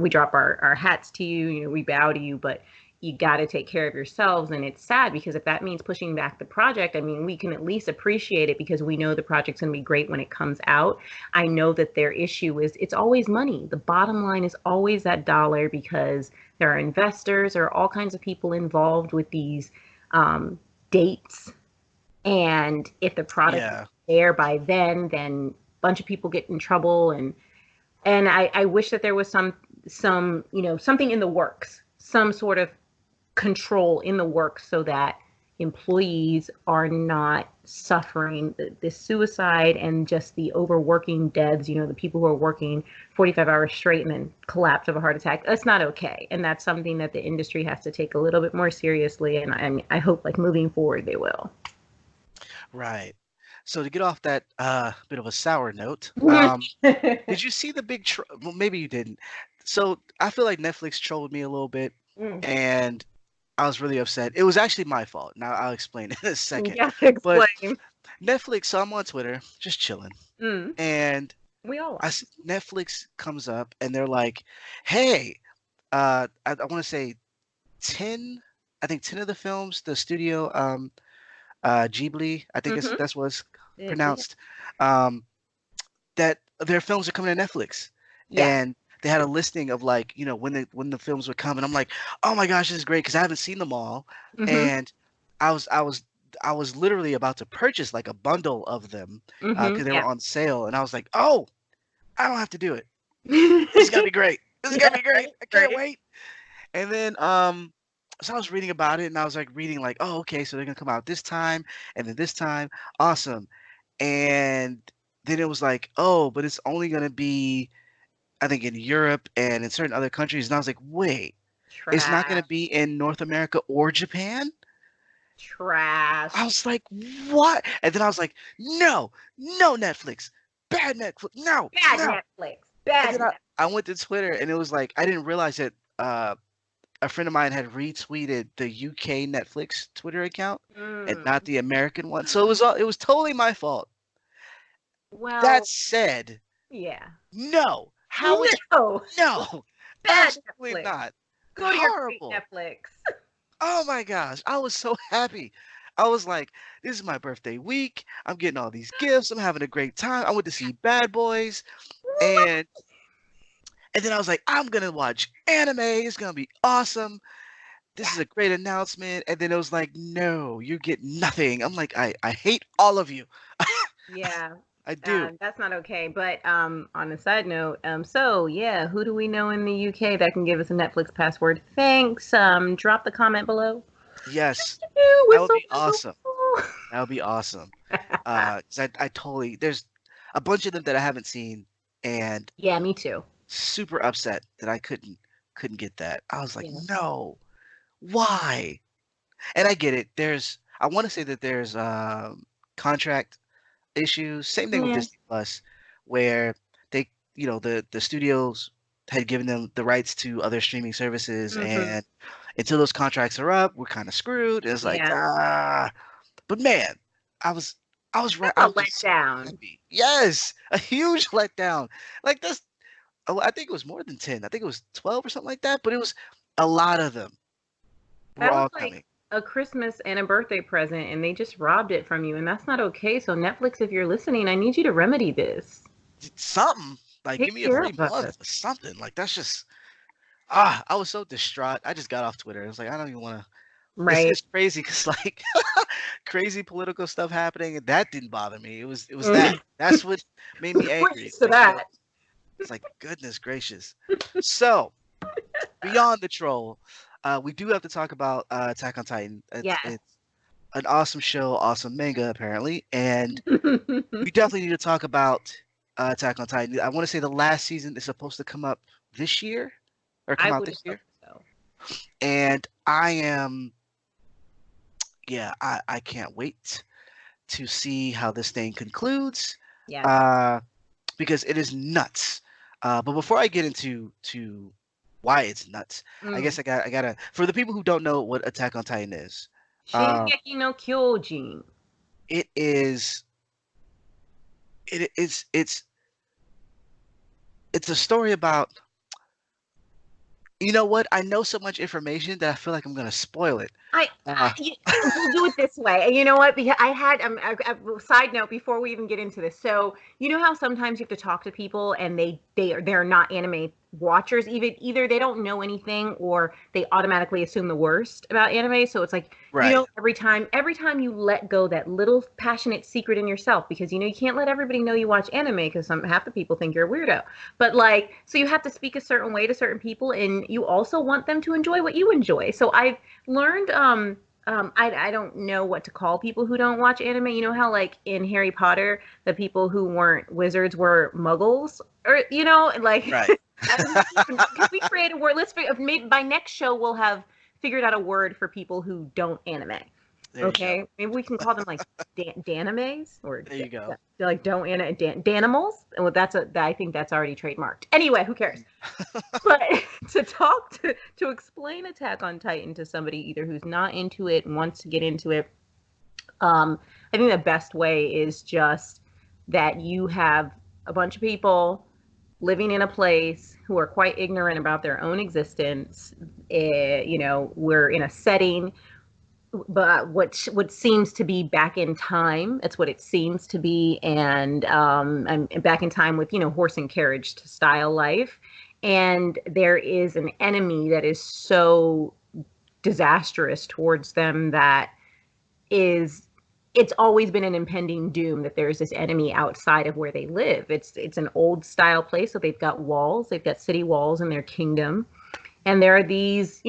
drop our hats to you, we bow to you, but you got to take care of yourselves. And it's sad because if that means pushing back the project, I mean, we can at least appreciate it because we know the project's going to be great when it comes out. I know that their issue is it's always money. The bottom line is always that dollar because there are investors, there are all kinds of people involved with these um, dates. And if the product is Yeah. there by then a bunch of people get in trouble. And I wish that there was some something in the works, some sort of control in the works so that employees are not suffering the suicide and just the overworking deaths, the people who are working 45 hours straight and then collapse of a heart attack. That's not okay. And that's something that the industry has to take a little bit more seriously. And I hope like moving forward, they will. Right. So to get off that bit of a sour note, did you see the well, maybe you didn't. So I feel like Netflix trolled me a little bit, Mm. and I was really upset. It was actually my fault. Now I'll explain in a second. Yeah, But explain. Netflix, so I'm on Twitter, just chilling, Mm. and We all are. Netflix comes up and they're like, "Hey, I want to say 10, I think 10 of the films, the studio, Ghibli, I think Mm-hmm. that's what it's Yeah. pronounced, um, that their films are coming to Netflix." Yeah. And they had a listing of like, when the films would come, and I'm like, "Oh my gosh, this is great," because I haven't seen them all, Mm-hmm. and I was I was I was literally about to purchase like a bundle of them Mm-hmm. because they were Yeah. on sale, and I was like, "Oh, I don't have to do it. This is gonna be great. This is gonna Yeah. be great. Right. I can't Right. wait." And then so I was reading about it and I was like reading like, "Oh, okay, so they're gonna come out this time and then this time. Awesome." And then it was like, "Oh, but it's only gonna be, I think, in Europe and in certain other countries." And I was like, "Wait, it's not gonna Trash. be in North America or Japan?" I Trash. was like, "What?" And then I was like, "No, no Netflix. Bad Netflix. No, Bad no." Netflix. And Bad then I Netflix. went to Twitter and it was like I didn't realize that a friend of mine had retweeted the UK Netflix Twitter account and Mm. not the American one. So it was totally my fault. That Well, said, yeah. no. How would No. no? Bad Absolutely Netflix. not. Go to your great Horrible. Netflix. Oh my gosh. I was so happy. I was like, this is my birthday week. I'm getting all these gifts. I'm having a great time. I went to see Bad Boys and then I was like, I'm gonna watch anime. It's gonna be awesome. This is a great announcement. And then it was like, no, you get nothing. I'm like, I hate all of you. Yeah, I do. that's not okay. But on a side note, so yeah, who do we know in the UK that can give us a Netflix password? Thanks. Drop the comment below. Yes, that would Whistle, be whistle, awesome. whistle. That would be awesome. 'Cause I totally, there's a bunch of them that I haven't seen and Yeah, me too. super upset that I couldn't get that. I was like, Yeah. no, why? And I get it. I want to say that there's contract issues. Same thing with Yeah. Disney Plus, where they, the studios had given them the rights to other streaming services, Hmm. and until those contracts are up, we're kind of screwed. It's like, Yeah. but man, I was, That's I a was just so letdown. happy. Yes, a huge letdown. Like this, I think it was more than 10. I think it was 12 or something like that. But it was a lot of them were That was all like coming. a Christmas and a birthday present, and they just robbed it from you, and that's not okay. So Netflix, if you're listening, I need you to remedy this. Something like Take give me a care free of us. month or something. Like that's just I was so distraught. I just got off Twitter. I was like, I don't even want to. Right. It's crazy because like crazy political stuff happening, and that didn't bother me. It was Mm. that's what made me We're angry. used to Like that. it's like goodness gracious. So beyond the troll, we do have to talk about Attack on Titan. Yes. It's an awesome show, awesome manga apparently, and we definitely need to talk about Attack on Titan. I want to say the last season is supposed to come up this year or come I out would this hope year, so. and I am, yeah, I can't wait to see how this thing concludes, Yes. uh, because it is nuts. But before I get into why it's nuts, I Mm. guess I gotta for the people who don't know what Attack on Titan is, uh, Shingeki no Kyojin. it is it is it's a story about. You know what? I know so much information that I feel like I'm gonna spoil it. Uh, We'll do it this way. You know what? Because I had a side note before we even get into this. So you know how sometimes you have to talk to people and they're not anime watchers. Even either they don't know anything or they automatically assume the worst about anime. So it's like right. every time you let go that little passionate secret in yourself, because you can't let everybody know you watch anime because some half the people think you're a weirdo. But like, so you have to speak a certain way to certain people, and you also want them to enjoy what you enjoy. So I've learned I don't know what to call people who don't watch anime. You know how like in Harry Potter, the people who weren't wizards were muggles, or like Right. can we create a word? Let's figure. Maybe by next show we'll have figured out a word for people who don't anime. There you go. Okay, maybe we can call them like danimes or There you go. like don't danimals, and I think that's already trademarked. Anyway, who cares? But to explain Attack on Titan to somebody either who's not into it and wants to get into it, I think the best way is just that you have a bunch of people living in a place who are quite ignorant about their own existence. We're in a setting, but what seems to be back in time. It's what it seems to be, and I'm back in time with horse and carriage style life. And there is an enemy that is so disastrous towards them that is it's always been an impending doom that there's this enemy outside of where they live. It's an old style place, so they've got walls, they've got city walls in their kingdom, and there are these,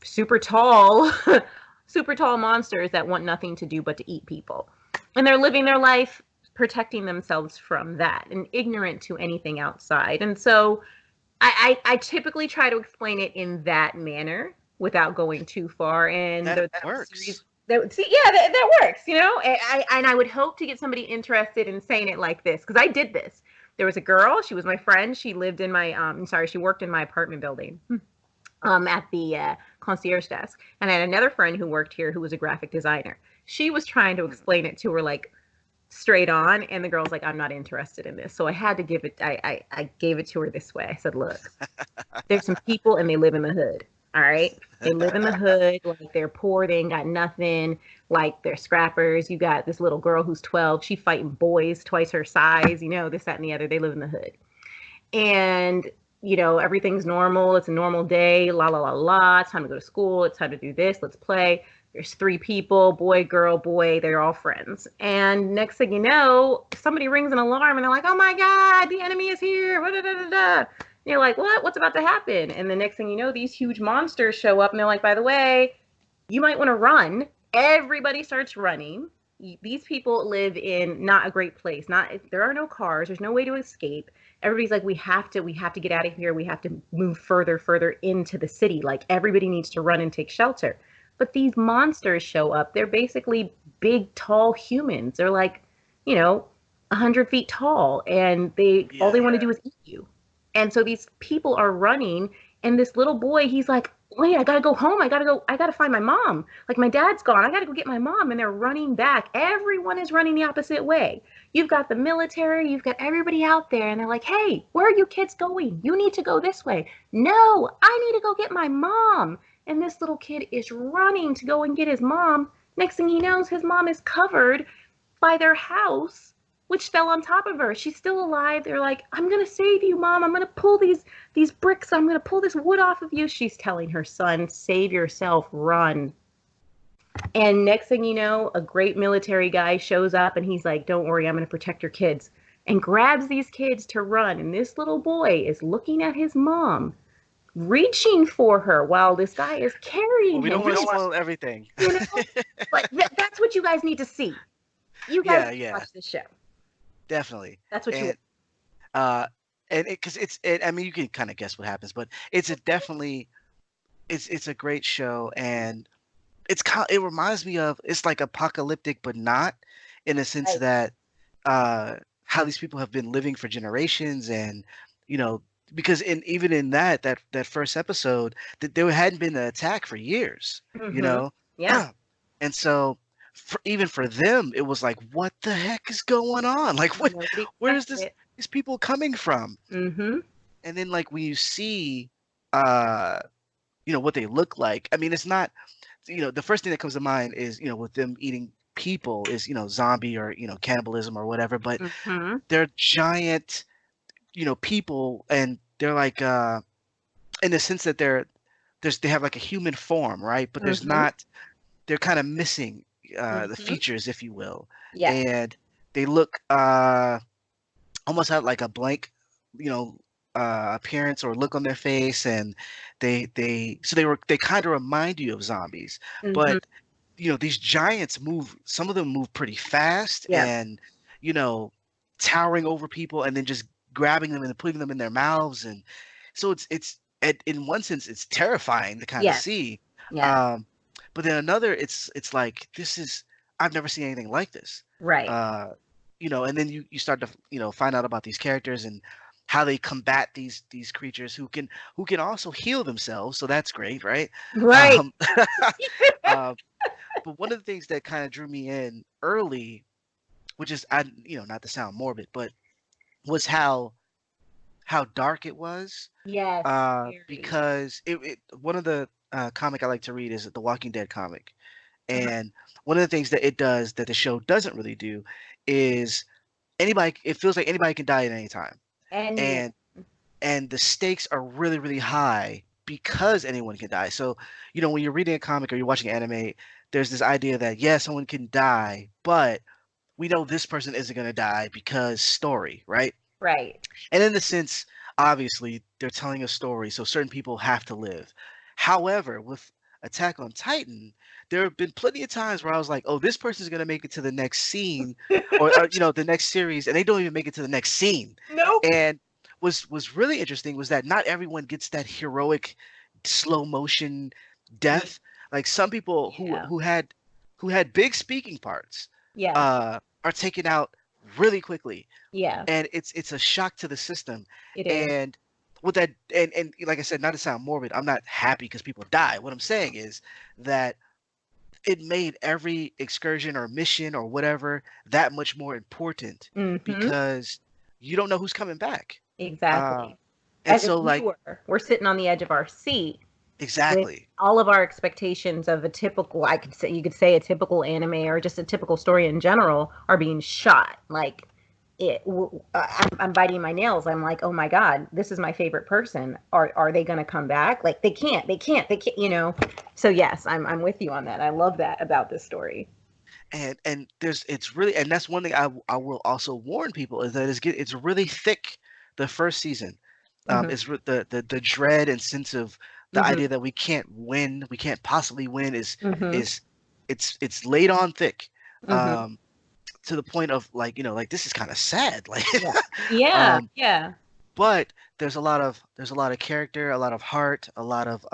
super tall, super tall monsters that want nothing to do but to eat people, and they're living their life protecting themselves from that and ignorant to anything outside. And so I typically try to explain it in that manner without going too far. And That that works. series, that works, and I would hope to get somebody interested in saying it like this, because I did this. There was a girl, she was my friend, she lived in my she worked in my apartment building, at the concierge desk. And I had another friend who worked here who was a graphic designer. She was trying to explain it to her like straight on, and the girl's like, I'm not interested in this. So I had to give it, I gave it to her this way. I said, look, there's some people and they live in the hood. All right. They live in the hood, like they're poor, they ain't got nothing, like they're scrappers. You got this little girl who's 12, she fighting boys twice her size, this, that, and the other. They live in the hood. And everything's normal. It's a normal day. La la la la. It's time to go to school. It's time to do this. Let's play. There's 3 people, boy, girl, boy. They're all friends. And next thing you know, somebody rings an alarm and they're like, oh my God, the enemy is here. Da, da, da, da. And you're like, what? What's about to happen? And the next thing you know, these huge monsters show up and they're like, by the way, you might want to run. Everybody starts running. These people live in not a great place. There are no cars. There's no way to escape. Everybody's like, we have to get out of here. We have to move further into the city. Like everybody needs to run and take shelter. But these monsters show up. They're basically big, tall humans. They're like, 100 feet tall, and all they Yeah. want to do is eat you. And so these people are running, and this little boy, he's like, wait, I gotta go home. I gotta find my mom. Like my dad's gone. I gotta go get my mom. And they're running back. Everyone is running the opposite way. You've got the military, you've got everybody out there, and they're like, hey, where are you kids going? You need to go this way. No, I need to go get my mom. And this little kid is running to go and get his mom. Next thing he knows, his mom is covered by their house, which fell on top of her. She's still alive. They're like, I'm going to save you, Mom. I'm going to pull these bricks. I'm going to pull this wood off of you. She's telling her son, save yourself, run. And next thing you know, a great military guy shows up and he's like, don't worry, I'm going to protect your kids. And grabs these kids to run. And this little boy is looking at his mom, reaching for her while this guy is Well, carrying we him. don't want to spoil everything. But that's what you guys need to see. You guys Yeah, need to yeah, watch this show. definitely. That's what you And want. uh, and because I mean, you can kind of guess what happens, but it's a definitely it's a great show, and it reminds me of, it's like apocalyptic, but not, in a sense Right. that how these people have been living for generations, and you know because even in that first episode, that there hadn't been an attack for years, you Mm-hmm. know Yeah. and so even for them it was like, what the heck is going on, like Nobody where is expected it. these people coming from? Mm-hmm. And then like when you see uh what they look like, I mean, it's not, the first thing that comes to mind is, with them eating people is, zombie or, cannibalism or whatever, but Mm-hmm. they're giant, people, and they're like, in the sense that they have like a human form, right? But there's Mm-hmm. not, they're kind of missing the Mm-hmm. features, if you will. Yes. And they look almost have like a blank, you know, appearance or look on their face, and they kind of remind you of zombies, Mm-hmm. but these giants move. Some of them move pretty fast, Yeah. and you know, towering over people, and then just grabbing them and putting them in their mouths, and so in one sense it's terrifying to kind of Yes. see, Yeah. um, but then another, it's like, this is, I've never seen anything like this. Right. uh, and then you start to find out about these characters and how they combat these creatures who can also heal themselves, so that's great, right? Right. um, uh, but one of the things that kind of drew me in early, which is, not to sound morbid, but was how dark it was. Yes, very. Because one of the comic I like to read is the Walking Dead comic, Uh-huh. and one of the things that it does that the show doesn't really do is anybody. It feels like anybody can die at any time, Anyone. and the stakes are really really high because anyone can die. So when you're reading a comic or you're watching anime, there's this idea that yes, someone can die, but we know this person isn't going to die because story, right? Right. And in the sense, obviously, they're telling a story, so certain people have to live. However, with Attack on Titan, there have been plenty of times where I was like, "Oh, this person's gonna make it to the next scene, or the next series," and they don't even make it to the next scene. Nope. And was really interesting was that not everyone gets that heroic, slow motion Yeah. death. Like some people Yeah. who had big speaking parts, Yes. are taken out really quickly, Yeah. and it's a shock to the system. It is. And with that, and like I said, not to sound morbid, I'm not happy because people die. What I'm saying is that it made every excursion or mission or whatever that much more important Mm-hmm. because you don't know who's coming back. uh Exactly. and As a so like viewer, we're sitting on the edge of our seat with exactly. all of our expectations of a typical, I could say, you could say a typical anime or just a typical story in general are being shot. Like I'm biting my nails. I'm like, oh my god, this is my favorite person. Are they going to come back? Like they can't. So yes, I'm with you on that. I love that about this story. And there's it's really, and that's one thing I will also warn people is that it's really thick the first season. Hmm. Is the dread and sense of the Hmm. idea that we can't win, we can't possibly win Hmm. is it's laid on thick, Hmm. um to the point of like like this is kind of sad, like Yeah. Yeah. um Yeah. but there's a lot of character, a lot of heart, a lot of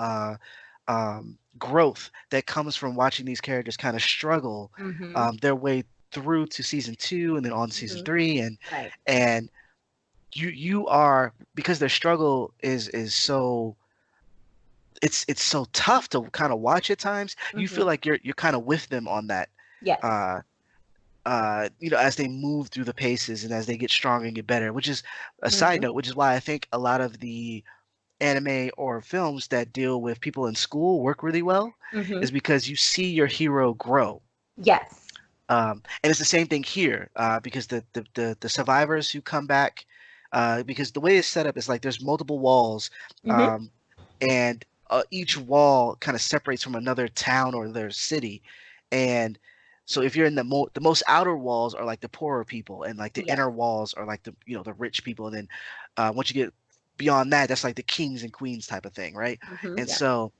growth that comes from watching these characters kind of struggle Hmm. their way through to season 2 and then on to season Hmm. 3. Right. And you are, because their struggle is so, it's so tough to kind of watch at times. You Hmm. feel like you're kind of with them on that, Yes. uh as they move through the paces and as they get stronger and get better, which is a side Hmm. note, which is why I think a lot of the anime or films that deal with people in school work really well, Hmm. is because you see your hero grow. Yes. And it's the same thing here, because the survivors who come back, because the way it's set up is like there's multiple walls, Hmm. um, and each wall kind of separates from another town or their city. And so if you're in the most outer walls are like the poorer people, and like the Yes. inner walls are like the rich people. And then once you get beyond that, that's like the kings and queens type of thing, right? Hmm. And Yes. so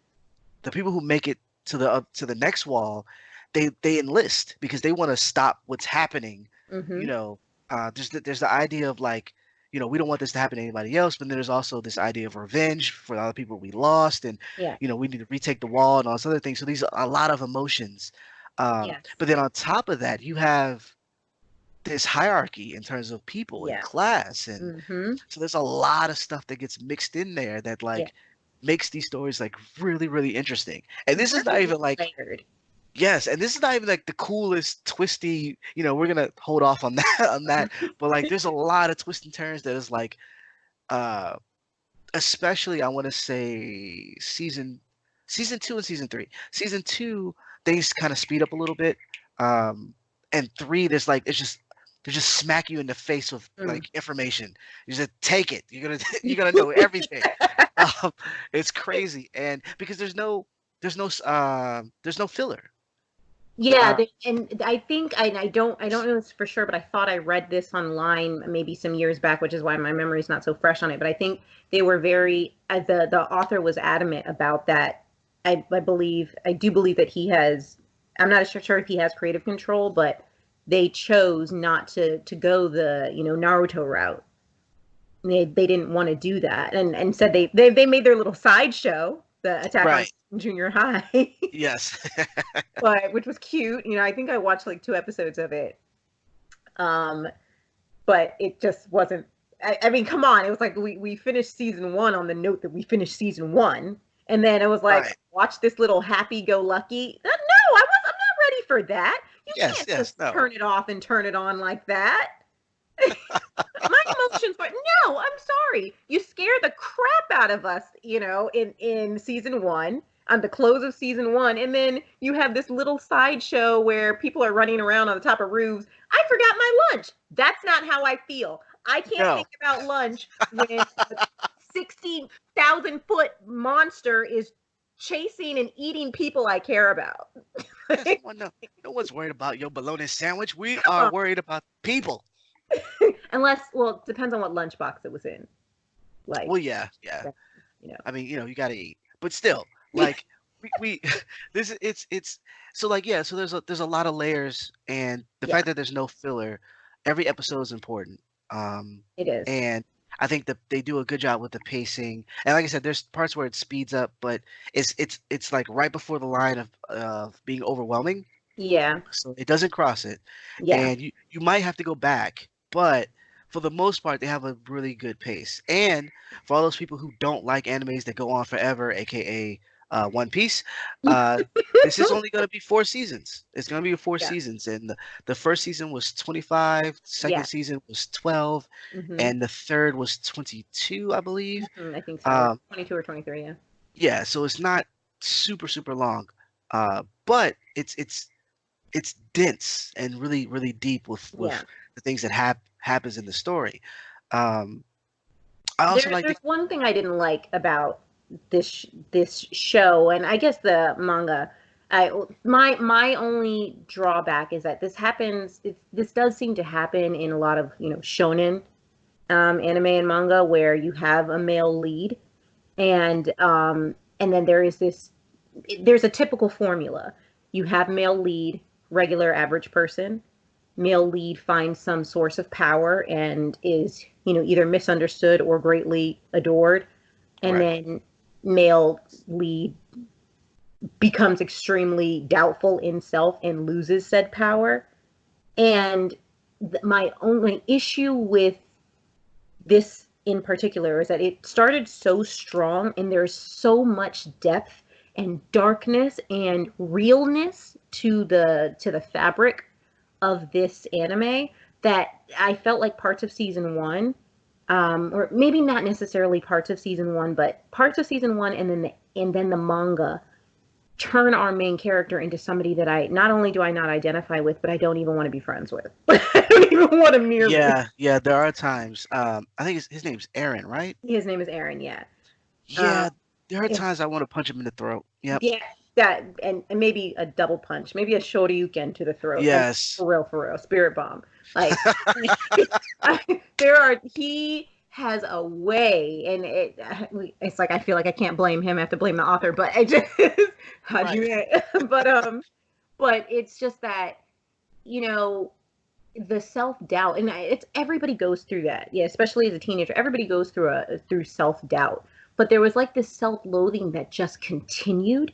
the people who make it to the next wall, they enlist because they want to stop what's happening. You Hmm. know, there's the idea of like, we don't want this to happen to anybody else, but then there's also this idea of revenge for the other people we lost, and Yes. we need to retake the wall and all this other things. So these are a lot of emotions. Yes. But then on top of that, you have this hierarchy in terms of people and Yes. class, and Hmm. so there's a lot of stuff that gets mixed in there that Yes. like makes these stories like really really interesting. And this is not Very even like, layered. yes, and this is not even like the coolest twisty, we're gonna hold off on that on that. But like there's a lot of twists and turns that is like, uh especially I want to say season 2 and season 3. Season 2, things kind of speed up a little bit. And 3, there's like, it's just they just smack you in the face with Mm. like information. You just take it. You're gonna you're gonna know everything. Um, it's crazy, and because there's no filler. Yeah, Uh, and I think I don't know this for sure, but I thought I read this online maybe some years back, which is why my memory is not so fresh on it. But I think they were very the author was adamant about that. I do believe that he has. I'm not sure if he has creative control, but they chose not to go the Naruto route. They didn't want to do that, and said they made their little sideshow, the Attack on right. Junior High. Yes. But which was cute. I think I watched like 2 episodes of it. Um, but it just wasn't. I mean, come on! It was like we finished season one on the note that we finished season one, and then it was like Right. watch this little happy-go-lucky. No, I'm not ready for that. You Yes. can't Yes. just No. turn it off and turn it on like that. My emotions for it. No, I'm sorry. You scare the crap out of us, in season one, on the close of season one, and then you have this little sideshow where people are running around on the top of roofs. I forgot my lunch. That's not how I feel. I can't No. think about lunch when a 60,000-foot monster is chasing and eating people I care about. No one's worried about your bologna sandwich. We Come are on. worried about people. Unless, well, it depends on what lunchbox it was in. Like, Well, yeah, yeah. you know. I mean, you got to eat, but still, like we this it's so like yeah. So there's a lot of layers, and the Yeah, fact that there's no filler, every episode is important. it is. And I think that they do a good job with the pacing. And like I said, there's parts where it speeds up, but it's like right before the line of being overwhelming, Yeah, so it doesn't cross it. yeah. And you might have to go back, but for the most part, they have a really good pace. And for all those people who don't like animes that go on forever, aka One Piece, uh, this is only going to be 4 seasons. It's going to be four Yeah, seasons, and the first season was 25, second yeah. season was 12, Hmm. and the third was 22, I believe. I think so. Um, 22 or 23, yeah. yeah, so it's not super long, but it's dense and really deep with Yeah. the things that happens in the story. Um, I also There, like the there's one thing I didn't like about this show, and I guess the manga. My only drawback is that this happens. This does seem to happen in a lot of shonen anime and manga where you have a male lead, and then there's a typical formula. You have male lead, regular average person. Male lead finds some source of power and is either misunderstood or greatly adored, and right. then male lead becomes extremely doubtful in self and loses said power. And my only issue with this in particular is that it started so strong and there's so much depth and darkness and realness to the fabric of this anime that I felt like parts of season one, or maybe not necessarily parts of season one, but parts of season one, and then the manga turn our main character into somebody that I not only do I not identify with, but I don't even want to be friends with. I don't even want to mirror with. Yeah, there are times. I think his name's Aaron, right? His name is Aaron. Yeah. Uh, Yeah, there are yeah. times I want to punch him in the throat. Yep. Yeah, that and maybe a double punch, maybe a shoryuken to the throat. I mean, Yes. for real, spirit bomb. Like he has a way, and it's like I feel like I can't blame him. I have to blame the author, but I just Right. but it's just that you know the self-doubt, and it's everybody goes through that, yeah, especially as a teenager. Everybody goes through self-doubt, but there was like this self-loathing that just continued,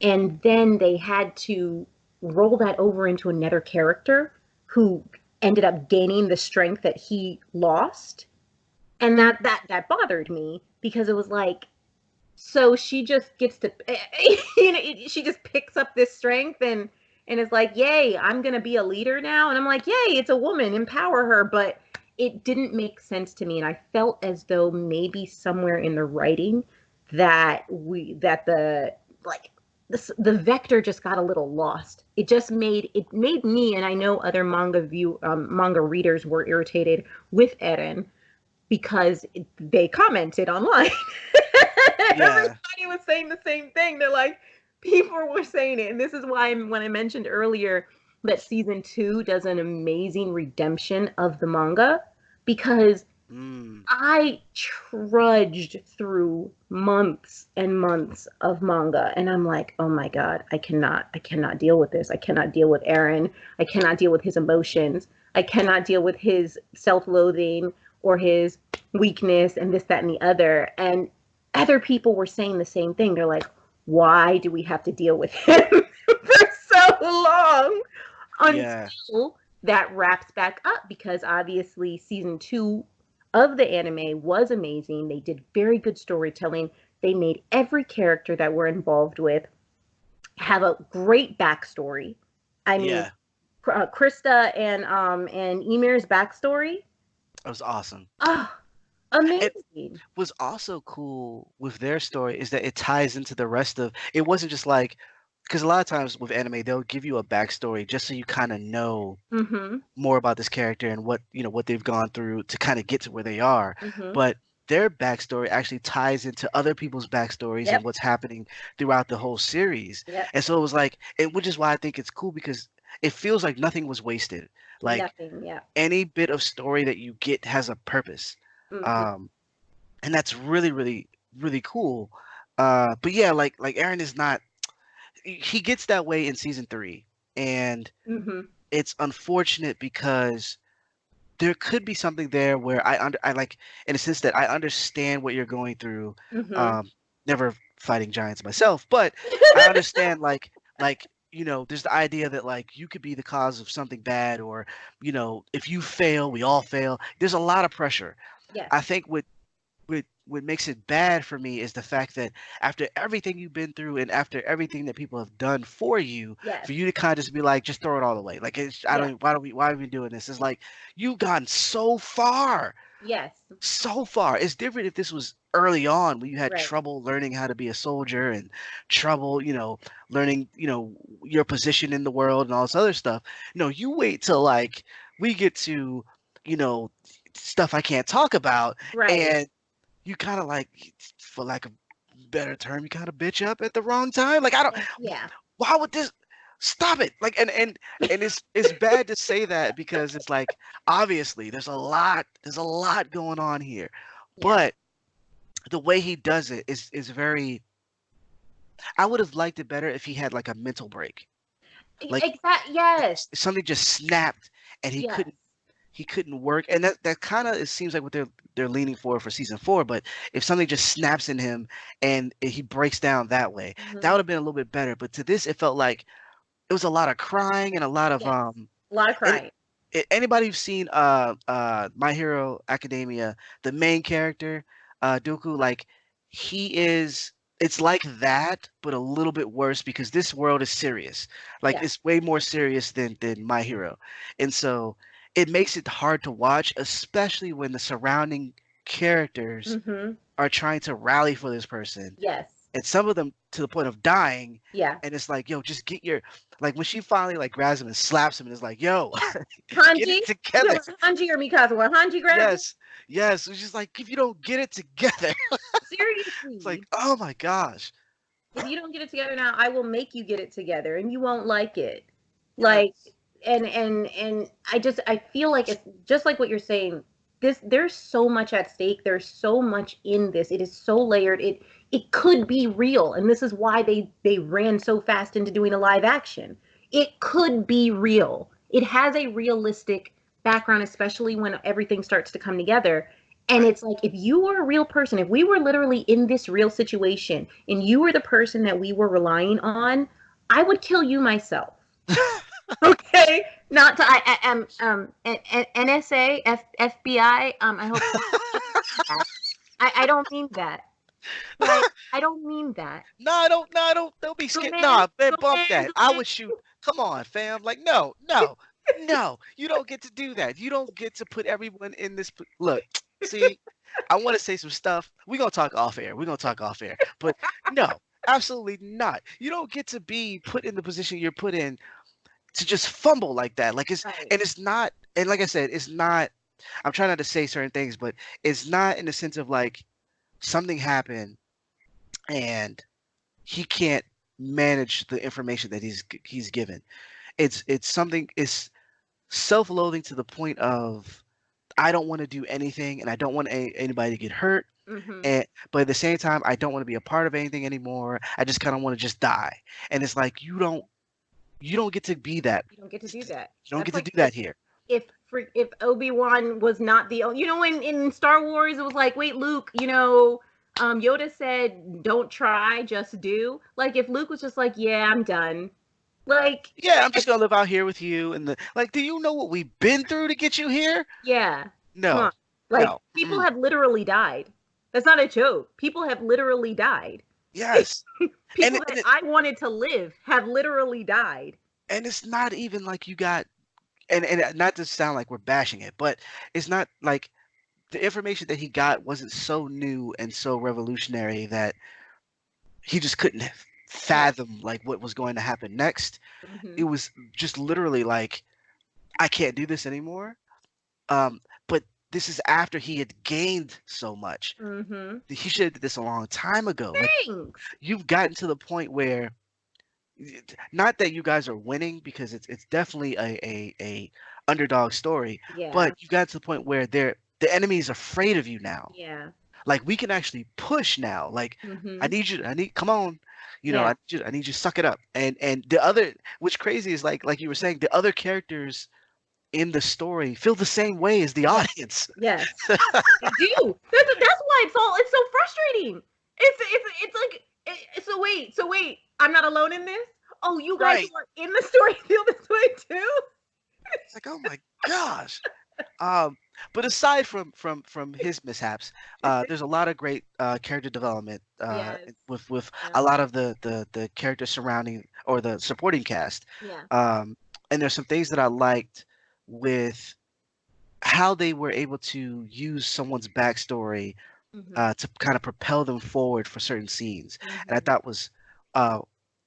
and then they had to roll that over into another character who ended up gaining the strength that he lost, and that bothered me because it was like, so she just gets to she just picks up this strength and is like, yay, I'm gonna be a leader now. And I'm like, yay, it's a woman, empower her. But it didn't make sense to me, and I felt as though maybe somewhere in the writing that the vector just got a little lost. It made me, and I know other manga readers were irritated with Eren because they commented online. Yeah. Everybody was saying the same thing. They're like, people were saying it. And this is why, when I mentioned earlier that season two does an amazing redemption of the manga, because Mm. I trudged through months and months of manga, and I'm like, oh my god, I cannot deal with this. I cannot deal with Eren. I cannot deal with his emotions. I cannot deal with his self-loathing or his weakness and this, that, and the other. And other people were saying the same thing. They're like, why do we have to deal with him for so long Yeah. until that wraps back up? Because obviously season two of the anime was amazing. They did very good storytelling. They made every character that we're involved with have a great backstory. I mean, Yeah. Krista and Emir's backstory. It was awesome. Oh, And amazing. what's also cool with their story is that it ties into the rest of it. Wasn't just like, because a lot of times with anime they'll give you a backstory just so you kind of know Mm-hmm. more about this character and what what they've gone through to kind of get to where they are. Mm-hmm. But their backstory actually ties into other people's backstories and Yep. what's happening throughout the whole series. Yep. And so it was like, and which is why I think it's cool because it feels like nothing was wasted. Like Nothing. Yep. any bit of story that you get has a purpose. Mm-hmm. Um, and that's really, really, really cool. But yeah, like Aaron is not. He gets that way in season three, and Mm-hmm. it's unfortunate because there could be something there where I like in a sense that I understand what you're going through. Mm-hmm. Um, never fighting giants myself, but I understand like there's the idea that like you could be the cause of something bad, or if you fail, we all fail. There's a lot of pressure. Yes. I think what makes it bad for me is the fact that after everything you've been through and after everything that people have done Yes. for you to kind of just be like, just throw it all away. Like I Yeah. don't. Why are we doing this? It's like you've gone so far, Yes. so far. It's different if this was early on when you had Right. trouble learning how to be a soldier and trouble, learning, your position in the world and all this other stuff. No, you wait till like we get to, you know, stuff I can't talk about, Right. and you kind of like, for lack of better term, you kind of bitch up at the wrong time. Like I don't. Yeah. Why would this? Stop it! Like and it's bad to say that because it's like obviously there's a lot going on here, Yeah. but the way he does it is very. I would have liked it better if he had like a mental break, like Exact. Yes. something just snapped and he Yes. couldn't work, and that kind of it seems like what they're leaning for season four. But if something just snaps in him and he breaks down that way, that Mm-hmm. would have been a little bit better. But to this, it felt like it was a lot of crying and a lot of Yes. A lot of any, crying. anybody who's seen My Hero Academia, the main character, Dooku, like he is it's like that, but a little bit worse because this world is serious. Like Yeah. it's way more serious than My Hero. And so it makes it hard to watch, especially when the surrounding characters Mm-hmm. are trying to rally for this person, Yes. and some of them to the point of dying. Yeah. And it's like, yo, just get your like when she finally like grabs him and slaps him and is like, yo, get Hanji? it It together. was Hanji or Mikasa. When Hanji grabbed him, Yes, yes. It's just like if you don't get it together, it's like, seriously, oh my gosh. if you don't get it together now, I will make you get it together, and you won't like it. Like, Yes. and I feel like it's just like what you're saying. There's so much at stake. There's so much in this. It is so layered. It could be real, and this is why they ran so fast into doing a live action. It could be real. It has a realistic background, especially when everything starts to come together. And Right. it's like, if you were a real person, if we were literally in this real situation and you were the person that we were relying on, I would kill you myself. Okay? Not to, NSA, FBI, I hope that. I don't mean that. Right? I don't mean that. No, I don't. No, I don't. Don't be Go scared. man, Nah, man, go bump man, that. go I man. would shoot. Come on, fam. Like, no, no, no. You don't get to do that. You don't get to put everyone in this. Look, see, I want to say some stuff. We're gonna talk off air. We're gonna talk off air. But no, absolutely not. You don't get to be put in the position you're put in to just fumble like that. Like Right. it's not. And like I said, it's not. I'm trying not to say certain things, but it's not in the sense of like something happened and he can't manage the information that he's given. It's something it's self-loathing to the point of I don't want to do anything and I don't want anybody to get hurt. Mm-hmm. And but at the same time, I don't want to be a part of anything anymore. I just kind of want to just die. And it's like you don't get to be that. You don't get to do that. You don't That's get to like do that here. if Obi-Wan was not the, when in Star Wars it was like, wait, Luke, Yoda said don't try, just do. Like, if Luke was just like, yeah, I'm done. Like, Yeah, I'm just gonna live out here with you. And the like, do you know what we've been through to get you here? yeah, come No, on. Like, no. people Mm-mm. have literally died. That's not a joke. People have literally died. Yes. And People it, that and it, I wanted to live have literally died. and it's not even like you got and not to sound like we're bashing it, but it's not like the information that he got wasn't so new and so revolutionary that he just couldn't Yeah. fathom like what was going to happen next. Hmm. It was just literally like, I can't do this anymore. But this is after he had gained so much. Hmm. He should have did this a long time ago. Like, Thanks. you've gotten to the point where, not that you guys are winning, because it's definitely a underdog story, Yeah. but you've got to the point where the enemy is afraid of you now. Yeah. Like, we can actually push now. Like, Hmm. come on, Yeah. I need you to suck it up. And the other, which crazy is, like you were saying, the other characters in the story feel the same way as the Yes. audience. Yes. They do. That's why it's so frustrating. It's like so wait. I'm not alone in this. Oh, you guys Right. who are in the story feel this way too. It's like, oh my gosh. Um, but aside from his mishaps, there's a lot of great character development Yes. with Yeah. a lot of the characters surrounding, or the supporting cast. Yeah. Um, and there's some things that I liked with how they were able to use someone's backstory Hmm. to kind of propel them forward for certain scenes, and I Hmm. thought uh,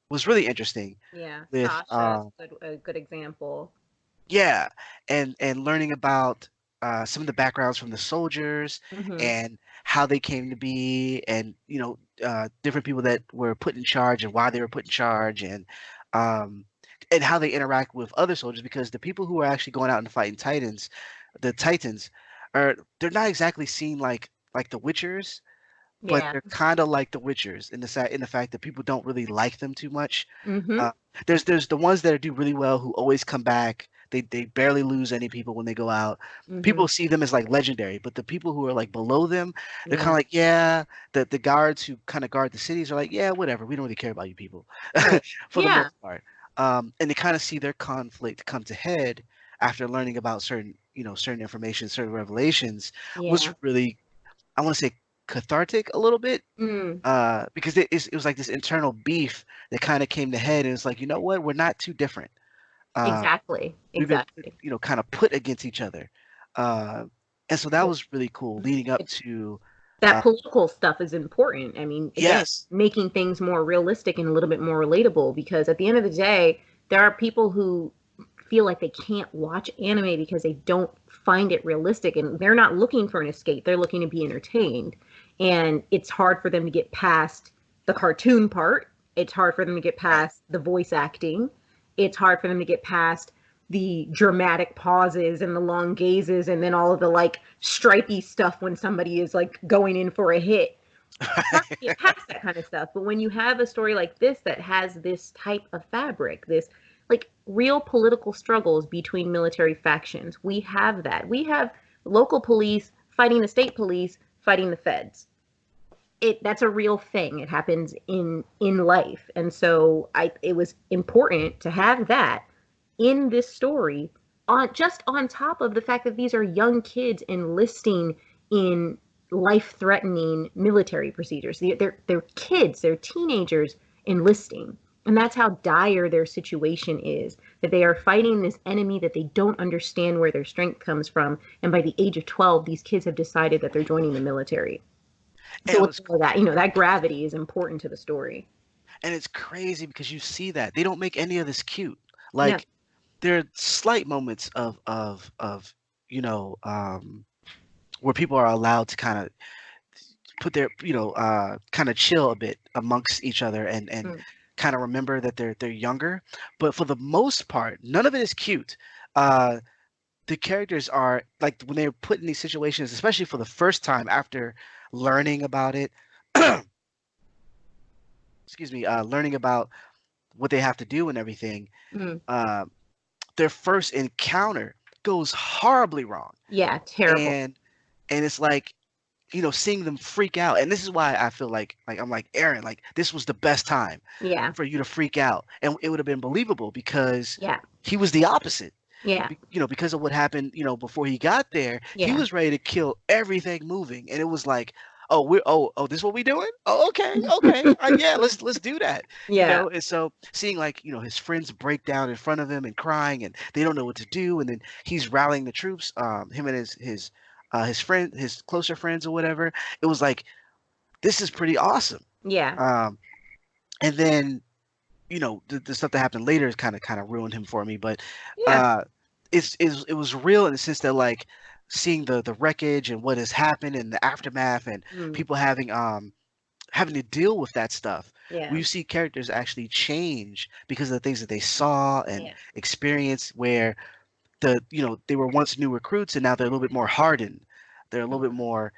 was really interesting. Yeah. With Sasha is a good example. Yeah, and learning about some of the backgrounds from the soldiers, Hmm. and how they came to be, and different people that were put in charge and why they were put in charge, um, and how they interact with other soldiers, because the people who are actually going out and fighting the Titans, they're not exactly seen like the Witchers, but Yeah. they're kind of like the Witchers in the fact that people don't really like them too much. Hmm. Uh, there's the ones that do really well, who always come back. They barely lose any people when they go out. Hmm. People see them as like legendary, but the people who are like below them, they're kind of Yeah. like, yeah. The guards who kind of guard the cities are like, yeah, whatever. We don't really care about you people, Right. for the Yeah. most part. And they kind of see their conflict come to head after learning about certain information, certain revelations. Was Yeah. really, I want to say, cathartic a little bit, Mm. because it was like this internal beef that kind of came to head, and it's like, you know what, we're not too different. Uh, Exactly. we've been, Exactly. kind of put against each other, uh, and so that Well, was really cool, leading up it, to, that uh, political stuff is important. I mean, again, yes, making things more realistic and a little bit more relatable because at the end of the day, there are people who feel like they can't watch anime because they don't find it realistic and they're not looking for an escape. They're looking to be entertained. And it's hard for them to get past the cartoon part. It's hard for them to get right, past the voice acting. It's hard for them to get past the dramatic pauses and the long gazes and then all of the like stripey stuff when somebody is like going in for a hit. It's hard to get past that kind of stuff. But when you have a story like this that has this type of fabric, this like real political struggles between military factions, we have that. We have local police fighting the state police, fighting the feds. That's a real thing. It happens in life. And so it was important to have that in this story on top of the fact that these are young kids enlisting in life-threatening military procedures. They're kids, they're teenagers enlisting. And that's how dire their situation is, that they are fighting this enemy that they don't understand where their strength comes from. And by the age of 12, these kids have decided that they're joining the military. and So it with was all of that, that gravity is important to the story. and it's crazy because you see that they don't make any of this cute. No. Like, there are slight moments of you know um, where people are allowed to kind of put their kind of chill a bit amongst each other, and Mm. kind of remember that they're younger, but for the most part none of it is cute. uh the characters are like, when they're put in these situations, especially for the first time after learning about it, excuse me, learning about what they have to do and everything, Mm. uh, their first encounter goes horribly wrong, Yeah, terrible. and it's like, seeing them freak out. And this is why I feel like I'm like, Aaron, like, this was the best time Yeah. for you to freak out. And it would have been believable because Yeah. he was the opposite. Yeah. Because of what happened, before he got there, he Yeah. was ready to kill everything moving. And it was like, oh, this is what we doing? Oh, okay, okay. Yeah, let's do that. Yeah. And so seeing, like, his friends break down in front of him and crying, and they don't know what to do, and then he's rallying the troops, him and his his closer friends or whatever. It was like, this is pretty awesome. Yeah. Um, and then the stuff that happened later has kind of ruined him for me. But Yeah. uh, it was real in the sense that like seeing the wreckage and what has happened and the aftermath and Mm. people having to deal with that stuff. Yeah. We see characters actually change because of the things that they saw and Yeah. experienced where they were once new recruits and now they're a little bit more hardened. They're a little bit more,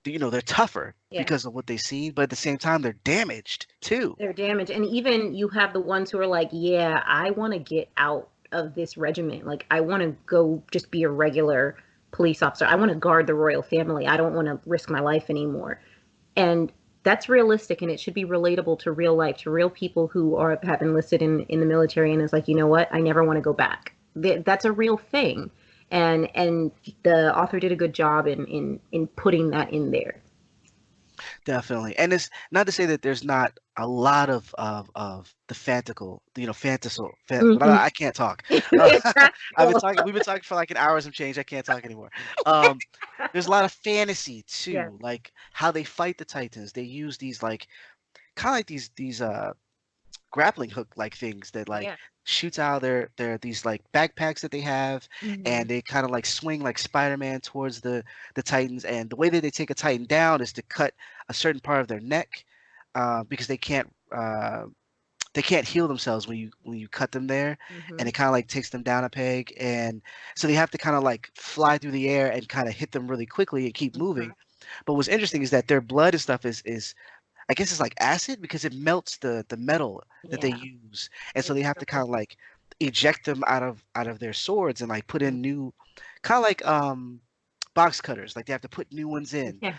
they're tougher Yeah. because of what they've seen, but at the same time they're damaged too. They're damaged. And even you have the ones who are like, yeah, I want to get out of this regiment. Like, I want to go just be a regular police officer. I want to guard the royal family. I don't want to risk my life anymore. And that's realistic, and it should be relatable to real life, to real people who have enlisted in the military and is like, you know what, I never want to go back. That's a real thing. And the author did a good job in putting that in there. Definitely. And it's not to say that there's not a lot of the fantical, but Mm-hmm. I can't talk. It's practical. We've been talking for like an hour and some change. I can't talk anymore. Um, there's a lot of fantasy Yeah. too, like how they fight the Titans. They use these like kind of like these grappling hook like things that like Yeah. shoots out their these like backpacks that they have, Mm-hmm. and they kind of like swing like Spider-Man towards the Titans. And the way that they take a Titan down is to cut a certain part of their neck, because they can't heal themselves when you cut them there, and Mm-hmm. it kind of like takes them down a peg, and so they have to kind of like fly through the air and kind of hit them really quickly and keep Mm-hmm. moving. But what's interesting is that their blood and stuff is I guess it's like acid because it melts the metal that they Yeah. use, and so they It's have so to kind cool. of like eject them out of their swords and like put Mm. in new, kind of like box cutters. Like they have to put new ones in Yeah.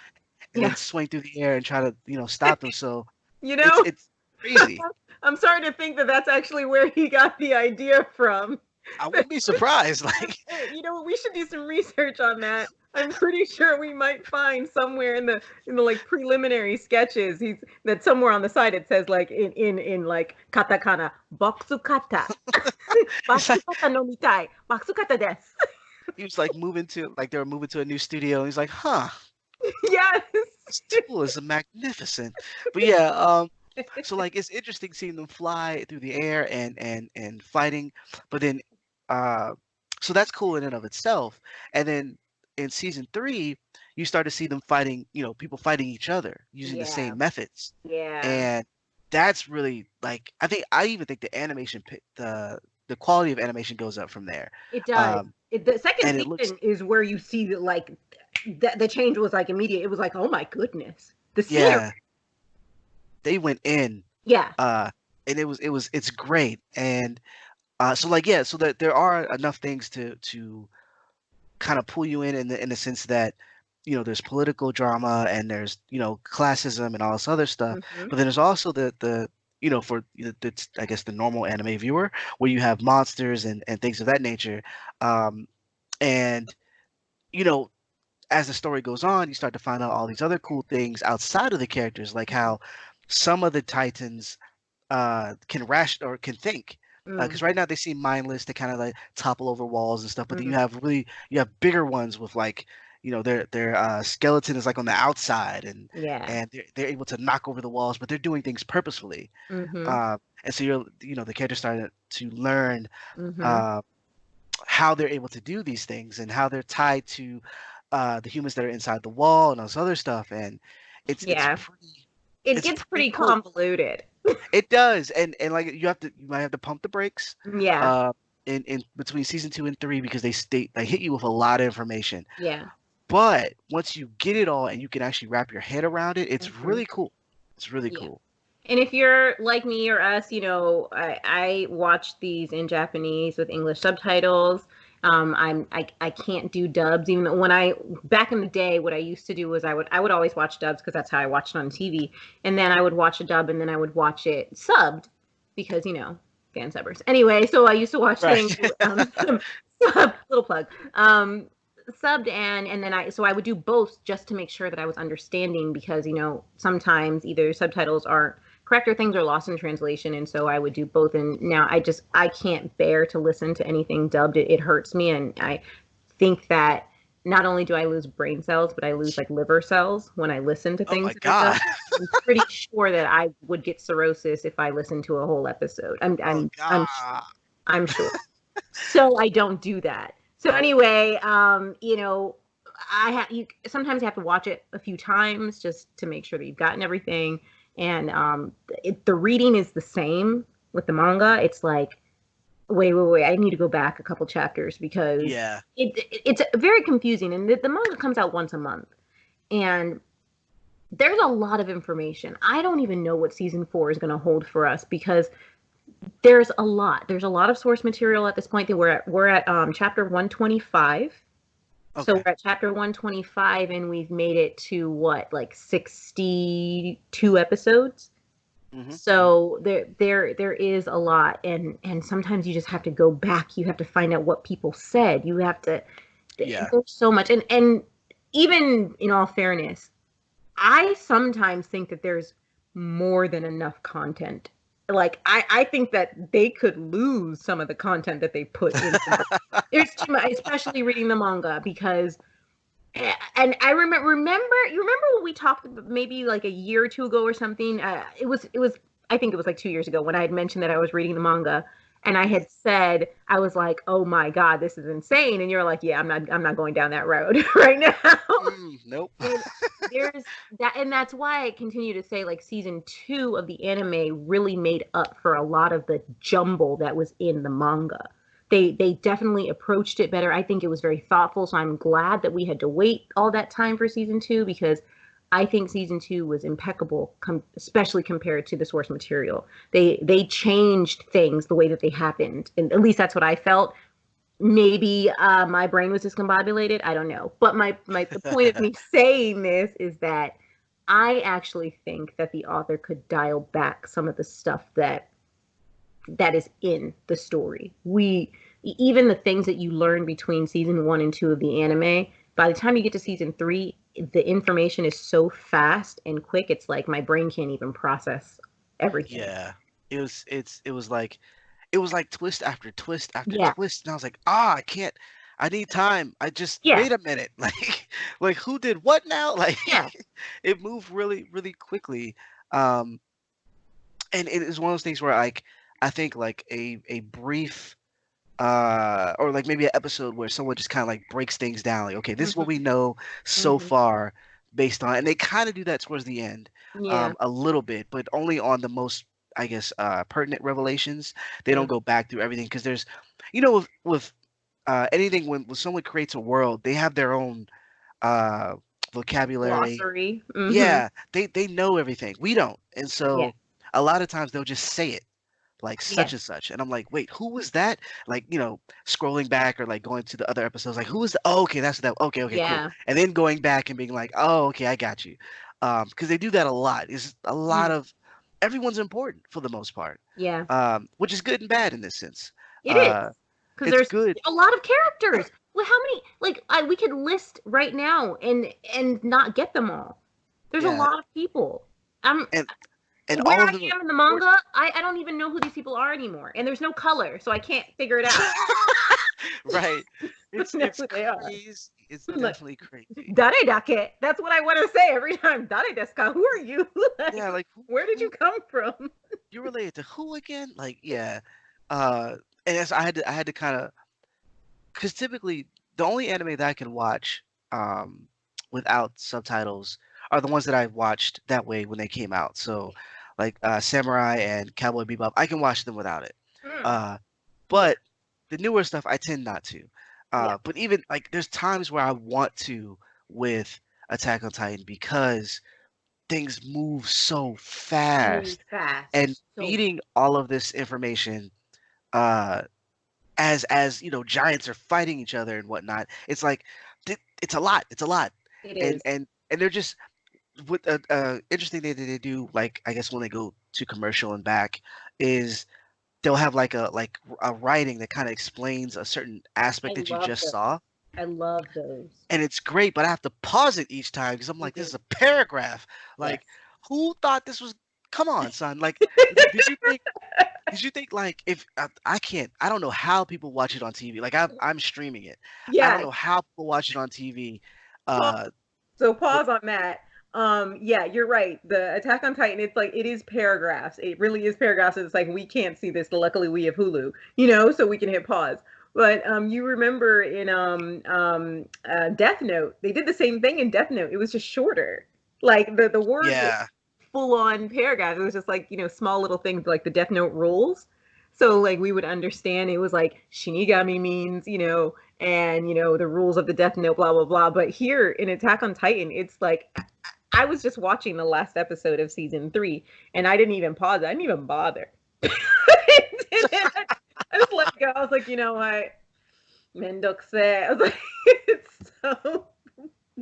and Yeah. then swing through the air and try to stop them. So You it's know, it's crazy. I'm starting to think that that's actually where he got the idea from. I wouldn't be surprised. Like You know what? We should do some research on that. I'm pretty sure we might find somewhere in the like preliminary sketches. He's that somewhere on the side it says like in like katakana boxukata it's like boxukata no mitai boxukata desu. he was like moving to like they were moving to a new studio, and he's like, huh, Yes. this tool is magnificent. But yeah, so like it's interesting seeing them fly through the air and fighting, but then uh so that's cool in and of itself. And then in season 3, you start to see them fighting, people fighting each other using the Yeah. same methods. Yeah. And that's really like I even think the the quality of animation goes up from there. It does. Um The second and it looks season is where you see that like the change was like immediate. It was like, oh my goodness, the scenery. yeah, they went in, Yeah. uh and it's great. And so like yeah, so that there are enough things to kind of pull you in the sense that there's political drama and there's classism and all this other stuff, Hmm. but then there's also the for I guess the normal anime viewer where you have monsters and things of that nature, um, and you know as the story goes on, you start to find out all these other cool things outside of the characters, like Hmm. how some of the Titans can can think. Mm. Because right now they seem mindless, they kind of like topple over walls and stuff. But then Hmm. you have bigger ones with like their skeleton is like on the outside, Yeah. and they're able to knock over the walls, but they're doing things purposefully. Hmm. And so the characters started to learn Hmm. uh, how they're able to do these things and how they're tied to the humans that are inside the wall and all this other stuff. And it's Yeah. pretty It it's gets pretty pretty cool. convoluted. It does, and like you might have to pump the brakes, Yeah. uh, in between season 2 and 3 because they hit you with a lot of information. Yeah. But once you get it all and you can actually wrap your head around it, it's Hmm. really cool. It's really Yeah. cool. And if you're like me or us, I watch these in Japanese with English subtitles. I can't do dubs, even though when I back in the day, what I used to do was I would always watch dubs because that's how I watched it on TV, and then I would watch a dub and then I would watch it subbed because fan subbers. Anyway, so I used to watch Right. things little plug subbed and then I would do both just to make sure that I was understanding because sometimes either subtitles aren't correct or things are lost in translation, and so I would do both. And now I can't bear to listen to anything dubbed. It hurts me, and I think that not only do I lose brain cells, but I lose like liver cells when I listen to Oh things my that are done. God. I'm pretty sure that I would get cirrhosis if I listened to a whole episode. Oh I'm God. sure. I'm sure. So I don't do that. So anyway, you sometimes you have to watch it a few times just to make sure that you've gotten everything. And the reading is the same with the manga. It's like, wait, I need to go back a couple chapters because Yeah. it's very confusing. And the manga comes out once a month, and there's a lot of information. I don't even know what season 4 is going to hold for us because there's a lot. There's a lot of source material at this point. That we're at chapter 125. So Okay. we're at chapter 125, and we've made it to what, like 62 episodes. Hmm. So there is a lot, and sometimes you just have to go back. You have to find out what people said. You have to. Yeah. There's so much, and even in all fairness, I sometimes think that there's more than enough content. Like I think that they could lose some of the content that they put into the, there's too much, especially reading the manga because and I remember you remember when we talked maybe like a year or two ago or something. It was I think it was like 2 years ago when I had mentioned that I was reading the manga, and I had said I was like, oh my god, this is insane, and you're like, yeah, I'm not going down that road right now. Nope. And there's that, and that's why I continue to say like season 2 of the anime really made up for a lot of the jumble that was in the manga. They definitely approached it better. I think it was very thoughtful, so I'm glad that we had to wait all that time for season 2 because I think season 2 was impeccable, especially compared to the source material. They changed things the way that they happened, and at least that's what I felt. Maybe my brain was discombobulated. I don't know. But my the point of me saying this is that I actually think that the author could dial back some of the stuff that is in the story. We even the things that you learn between season 1 and 2 of the anime, by the time you get to season 3, the information is so fast and quick. It's like my brain can't even process everything. Yeah. It was like twist after twist after Yeah. twist, and I was like, I can't. I need time. I just Yeah. wait a minute. Like who did what now? Like Yeah. it moved really, really quickly. Um, and it is one of those things where like I think like a brief or like maybe an episode where someone just kind of like breaks things down. Like, okay, this is what Hmm. we know so Hmm. far based on, and they kind of do that towards the end, Yeah. a little bit, but only on the most, I guess, pertinent revelations. They Yeah. don't go back through everything because there's, with anything when someone creates a world, they have their own uh vocabulary. Glossary. Hmm. Yeah, they know everything. We don't, and Yeah. so a lot of times they'll just say it like Yeah. such and such. And I'm like, wait, who was that? Like, scrolling back or like going to the other episodes, like, who was the, oh, okay, that's that. Okay, okay, cool. Yeah. And then going back and being like, oh, okay, I got you. Because they do that a lot. It's a lot Mm. of, everyone's important for the most part, Yeah. which is good and bad in this sense. It is Uh, because it's there's good. a lot of characters. Well, how many? Like, we could list right now and not get them all. There's a Yeah. lot of people. Um, And where all of I them are am in the important. manga, I don't even know who these people are anymore, and there's no color, so I can't figure it out. Right. I It's don't know it's who they are. crazy. It's I'm like, definitely crazy. Dare dake. That's what I want to say every time. Dare desu ka? Who are you? Like, Yeah, like where did you come from? you related to who again? Like, yeah. Uh, and as I had to kind of, because typically the only anime that I can watch um, without subtitles are the ones that I watched that way when they came out. So, like Samurai and Cowboy Bebop, I can watch them without it. Mm, Uh, yeah. but the newer stuff, I tend not to. Yeah. But even like, there's times where I want to with Attack on Titan because things move so So fast, and fast. So feeding all of this information uh, as giants are fighting each other and whatnot. It's like it's a lot. It's a lot, it and is. and and they're just what interesting thing that they do. Like I guess when they go to commercial and back is they'll have like a writing that kind of explains a certain I aspect that you love just those. saw, I love those. and it's great. But I have to pause it each time because I'm You like, this do. is a paragraph. Yes. Like, who thought this was come on, son. Like, did you think? Did you think like if I can't? I don't know how people watch it on TV. Like I'm streaming it. I don't Yeah. know how people watch it on TV. Pause. Uh, So but pause on that. Yeah, you're right. The Attack on Titan, it's like it is paragraphs. It really is paragraphs. It's like we can't see this. Luckily, we have Hulu, so we can hit pause. But you remember in Death Note, they did the same thing in Death Note. It was just shorter. Like the words were yeah, full on paragraphs. It was just like small little things like the Death Note rules. So like we would understand it was like Shinigami means and the rules of the Death Note, blah blah blah. But here in Attack on Titan, it's like I was just watching the last episode of season 3, and I didn't even pause. I didn't even bother. I just let it go. I was like, you know what, mendokse. I was like, it's so.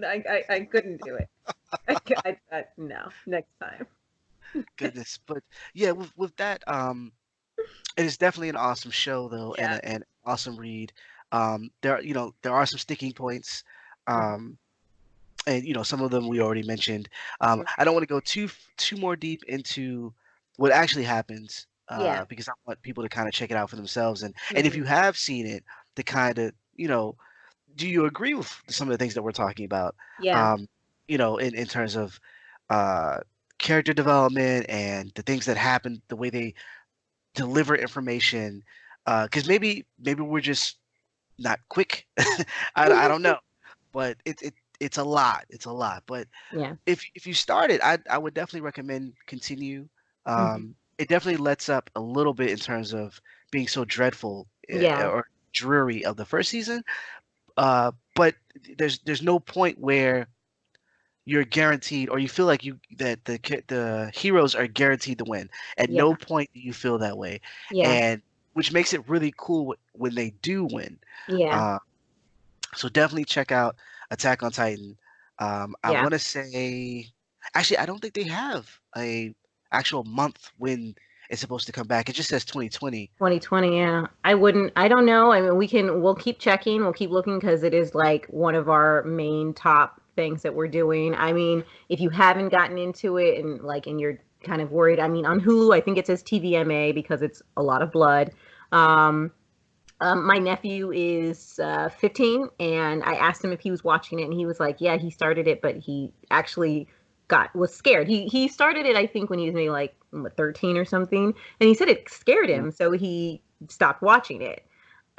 I couldn't do it. No, next time. goodness. But yeah, with that, it is definitely an awesome show though, and Yeah. an awesome read. There are some sticking points. Um, and some of them we already mentioned. I don't want to go too more deep into what actually happens Yeah. because I want people to kind of check it out for themselves. And if Mhm. you have seen it, to kind of do you agree with some of the things that we're talking about? Yeah. Um, in terms of uh, character development and the things that happen, the way they deliver information. Because maybe we're just not quick. I don't know, but it's a lot. It's a lot. But Yeah. if you started, I would definitely recommend continue. Mhm. It definitely lets up a little bit in terms of being so dreadful Yeah. or dreary of the first season. But there's no point where you're guaranteed or you feel like you that the heroes are guaranteed to win. At Yeah. no point do you feel that way, Yeah. and which makes it really cool when they do win. Yeah. Uh, so definitely check out Attack on Titan. I Yeah. want to say, actually, I don't think they have a actual month when it's supposed to come back. It just says 2020. 2020, yeah. I don't know. I mean, we'll keep checking, we'll keep looking because it is like one of our main top things that we're doing. I mean, if you haven't gotten into it and you're kind of worried, I mean, on Hulu, I think it says TVMA because it's a lot of blood. Um, my nephew is 15, and I asked him if he was watching it, and he was like, "Yeah, he started it, but he actually was scared. He started it, I think, when he was maybe like 13 or something, and he said it scared Mm. him, so he stopped watching it.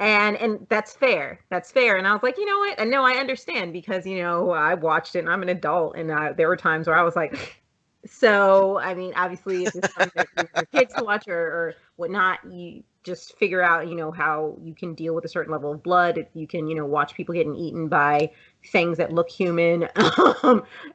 And that's fair. That's fair. And I was like, you know what? And no, I understand because I watched it, and I'm an adult, and there were times where I was like, so, I mean, obviously, if it's something that you want your kids to watch or whatnot, you just figure out, how you can deal with a certain level of blood. If you can, watch people getting eaten by things that look human.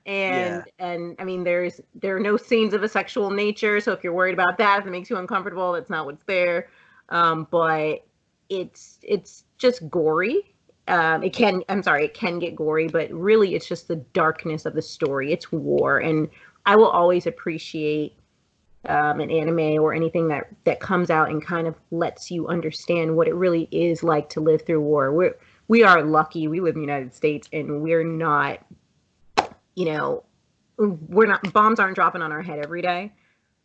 Yeah, And I mean, there are no scenes of a sexual nature. So if you're worried about that, if it makes you uncomfortable, that's not what's there. But it's just gory. It can get gory, but really it's just the darkness of the story. It's war, and I will always appreciate an anime or anything that comes out and kind of lets you understand what it really is like to live through war. We are lucky. We live in the United States, and you know, we're not bombs aren't dropping on our head every day.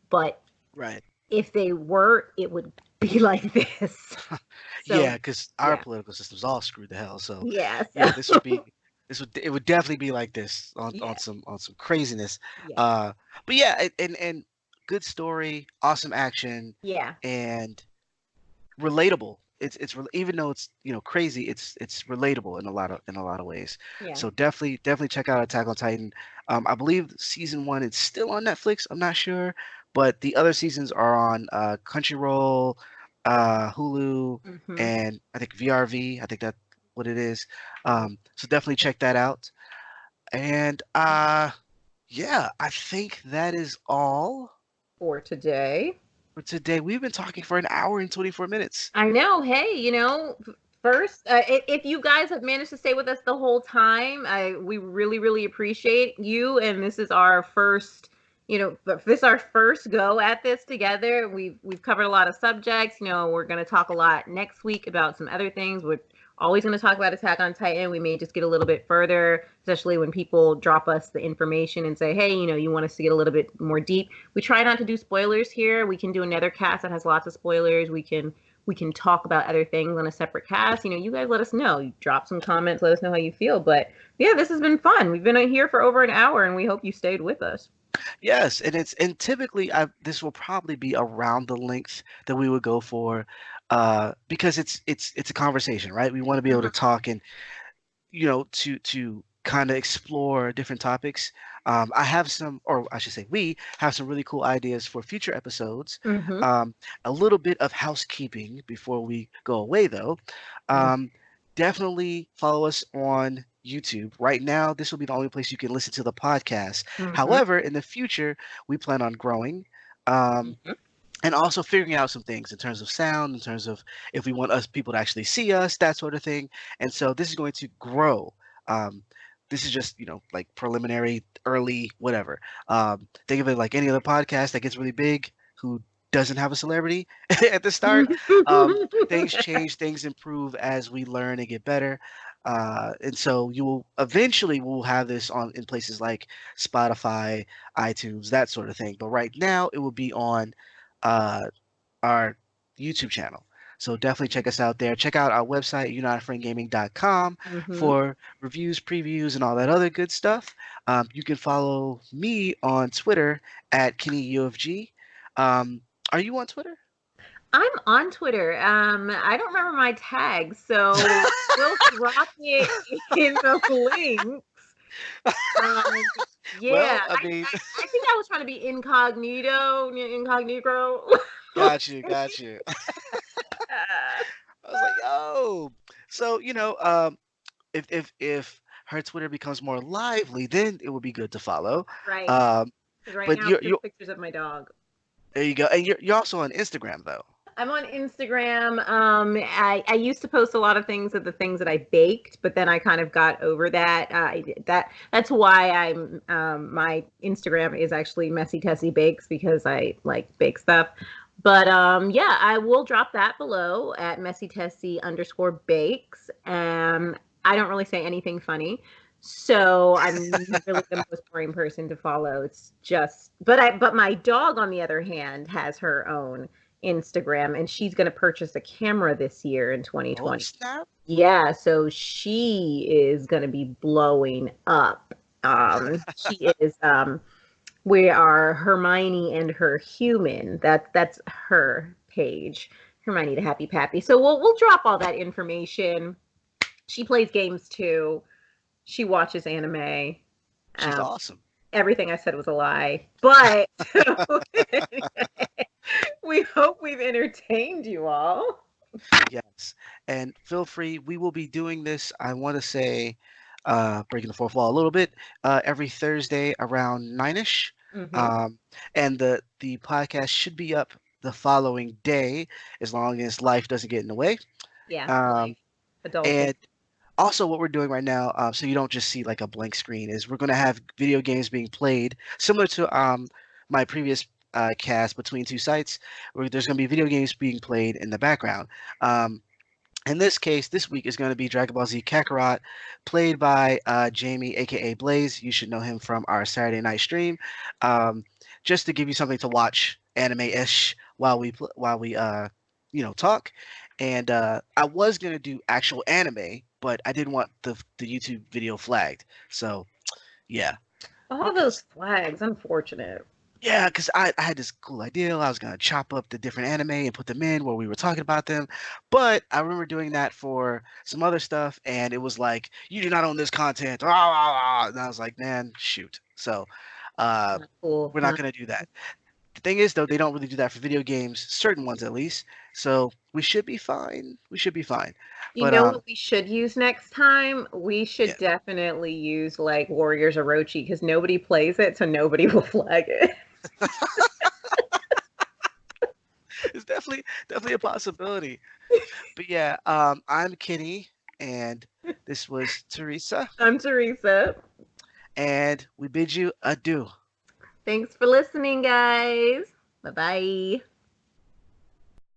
But right. if they were, it would be like this. Yeah, So because our yeah, political system's all screwed to hell. So yeah, yeah, so, it would definitely be like this yeah, on some craziness. yeah, Uh, but yeah, and good story, awesome action, yeah, and relatable. Even though it's crazy, it's relatable in a lot of ways. yeah. So definitely check out Attack on Titan. I believe season one is still on Netflix. I'm not sure, but the other seasons are on Crunchyroll, Hulu, Hmm. and I think VRV. I think that's what it is. So definitely check that out. And yeah, I think that is all For today. for today. We've been talking for an hour and 24 minutes. I know. Hey, first, if you guys have managed to stay with us the whole time, we really, really appreciate you. And this is our first, but this is our first go at this together. We've covered a lot of subjects. We're going to talk a lot next week about some other things. We're always going to talk about Attack on Titan. We may just get a little bit further, especially when people drop us the information and say, hey, you want us to get a little bit more deep. We try not to do spoilers here. We can do another cast that has lots of spoilers. We can talk about other things on a separate cast. You guys let us know. You drop some comments, let us know how you feel. But yeah, this has been fun. We've been here for over an hour, and we hope you stayed with us. Yes, and typically this will probably be around the length that we would go for, because it's a conversation, right? We want to be able to Mhm. talk and to kind of explore different topics. I have some, or I should say, we have some really cool ideas for future episodes. Mhm. Um, a little bit of housekeeping before we go away, though. Mhm. Um, Definitely follow us on YouTube. Right now, this will be the only place you can listen to the podcast. Mhm. However, in the future, we plan on growing. Um, Mhm. and also figuring out some things in terms of sound, in terms of if we want us people to actually see us, that sort of thing. And so this is going to grow. Um, this is just like preliminary, early, whatever. Think of it like any other podcast that gets really big who doesn't have a celebrity at the start. Things change, things improve as we learn and get better. And so you will eventually we'll have this on in places like Spotify, iTunes, that sort of thing. But right now it will be on uh, our YouTube channel. So definitely check us out there. Check out our website, unitedfriendgaming.com, Mhm. for reviews, previews, and all that other good stuff. You can follow me on Twitter at KennyUFG. Um, are you on Twitter? I'm on Twitter. I don't remember my tag, so we'll drop it in the links. Um, yeah, Well, I mean, I think I was trying to be incognito. got you, got you. Uh, I was like, oh, so if her Twitter becomes more lively, then it would be good to follow. right. Um, Because right but now it's you're just pictures of my dog. there you go, and you're also on Instagram though. I'm on Instagram. I used to post a lot of things of the things that I baked, but then I kind of got over that. That's why my Instagram is actually Messy Tessie Bakes, because I like bake stuff. But yeah, I will drop that below at Messy Tessie underscore bakes. I don't really say anything funny. So I'm really the most boring person to follow. It's just, but my dog, on the other hand, has her own Instagram, and she's going to purchase a camera this year in Oh 2020. snap! Yeah, so she is going to be blowing up. She is We are Hermione and her human. That's her page. Hermione the Happy Pappy. So we'll drop all that information. She plays games too. She watches anime. She's Um, awesome. Everything I said was a lie. But we hope we've entertained you all. Yes, and feel free. We will be doing this. I want to say, breaking the fourth wall a little bit, every Thursday around 9ish. Hmm. Um, and the podcast should be up the following day, as long as life doesn't get in the way. Yeah, Um, life, adulting. and also, what we're doing right now, so you don't just see like a blank screen, is we're going to have video games being played, similar to my previous cast between two sites, where there's going to be video games being played in the background. Um, in this case, this week is going to be Dragon Ball Z Kakarot, played by Jamie, aka Blaze. You should know him from our Saturday night stream. Um, just to give you something to watch, anime-ish, while we talk. And I was gonna do actual anime, but I didn't want the YouTube video flagged. So yeah, All those because flags, unfortunate. I had this cool idea. I was gonna chop up the different anime and put them in where we were talking about them. But I remember doing that for some other stuff, and it was like, you do not own this content. Rah, rah, rah. And I was like, man, shoot. So uh, Not cool. we're not Not gonna do that. The thing is, though, they don't really do that for video games, certain ones at least. So we should be fine. We should be fine. You But know what we should use next time? We yeah, should definitely use like Warriors Orochi, because nobody plays it, so nobody will flag it. it's definitely a possibility. But yeah, I'm Kenny, and this was Teresa. I'm Theresa. And we bid you adieu. Thanks for listening, guys. Bye bye.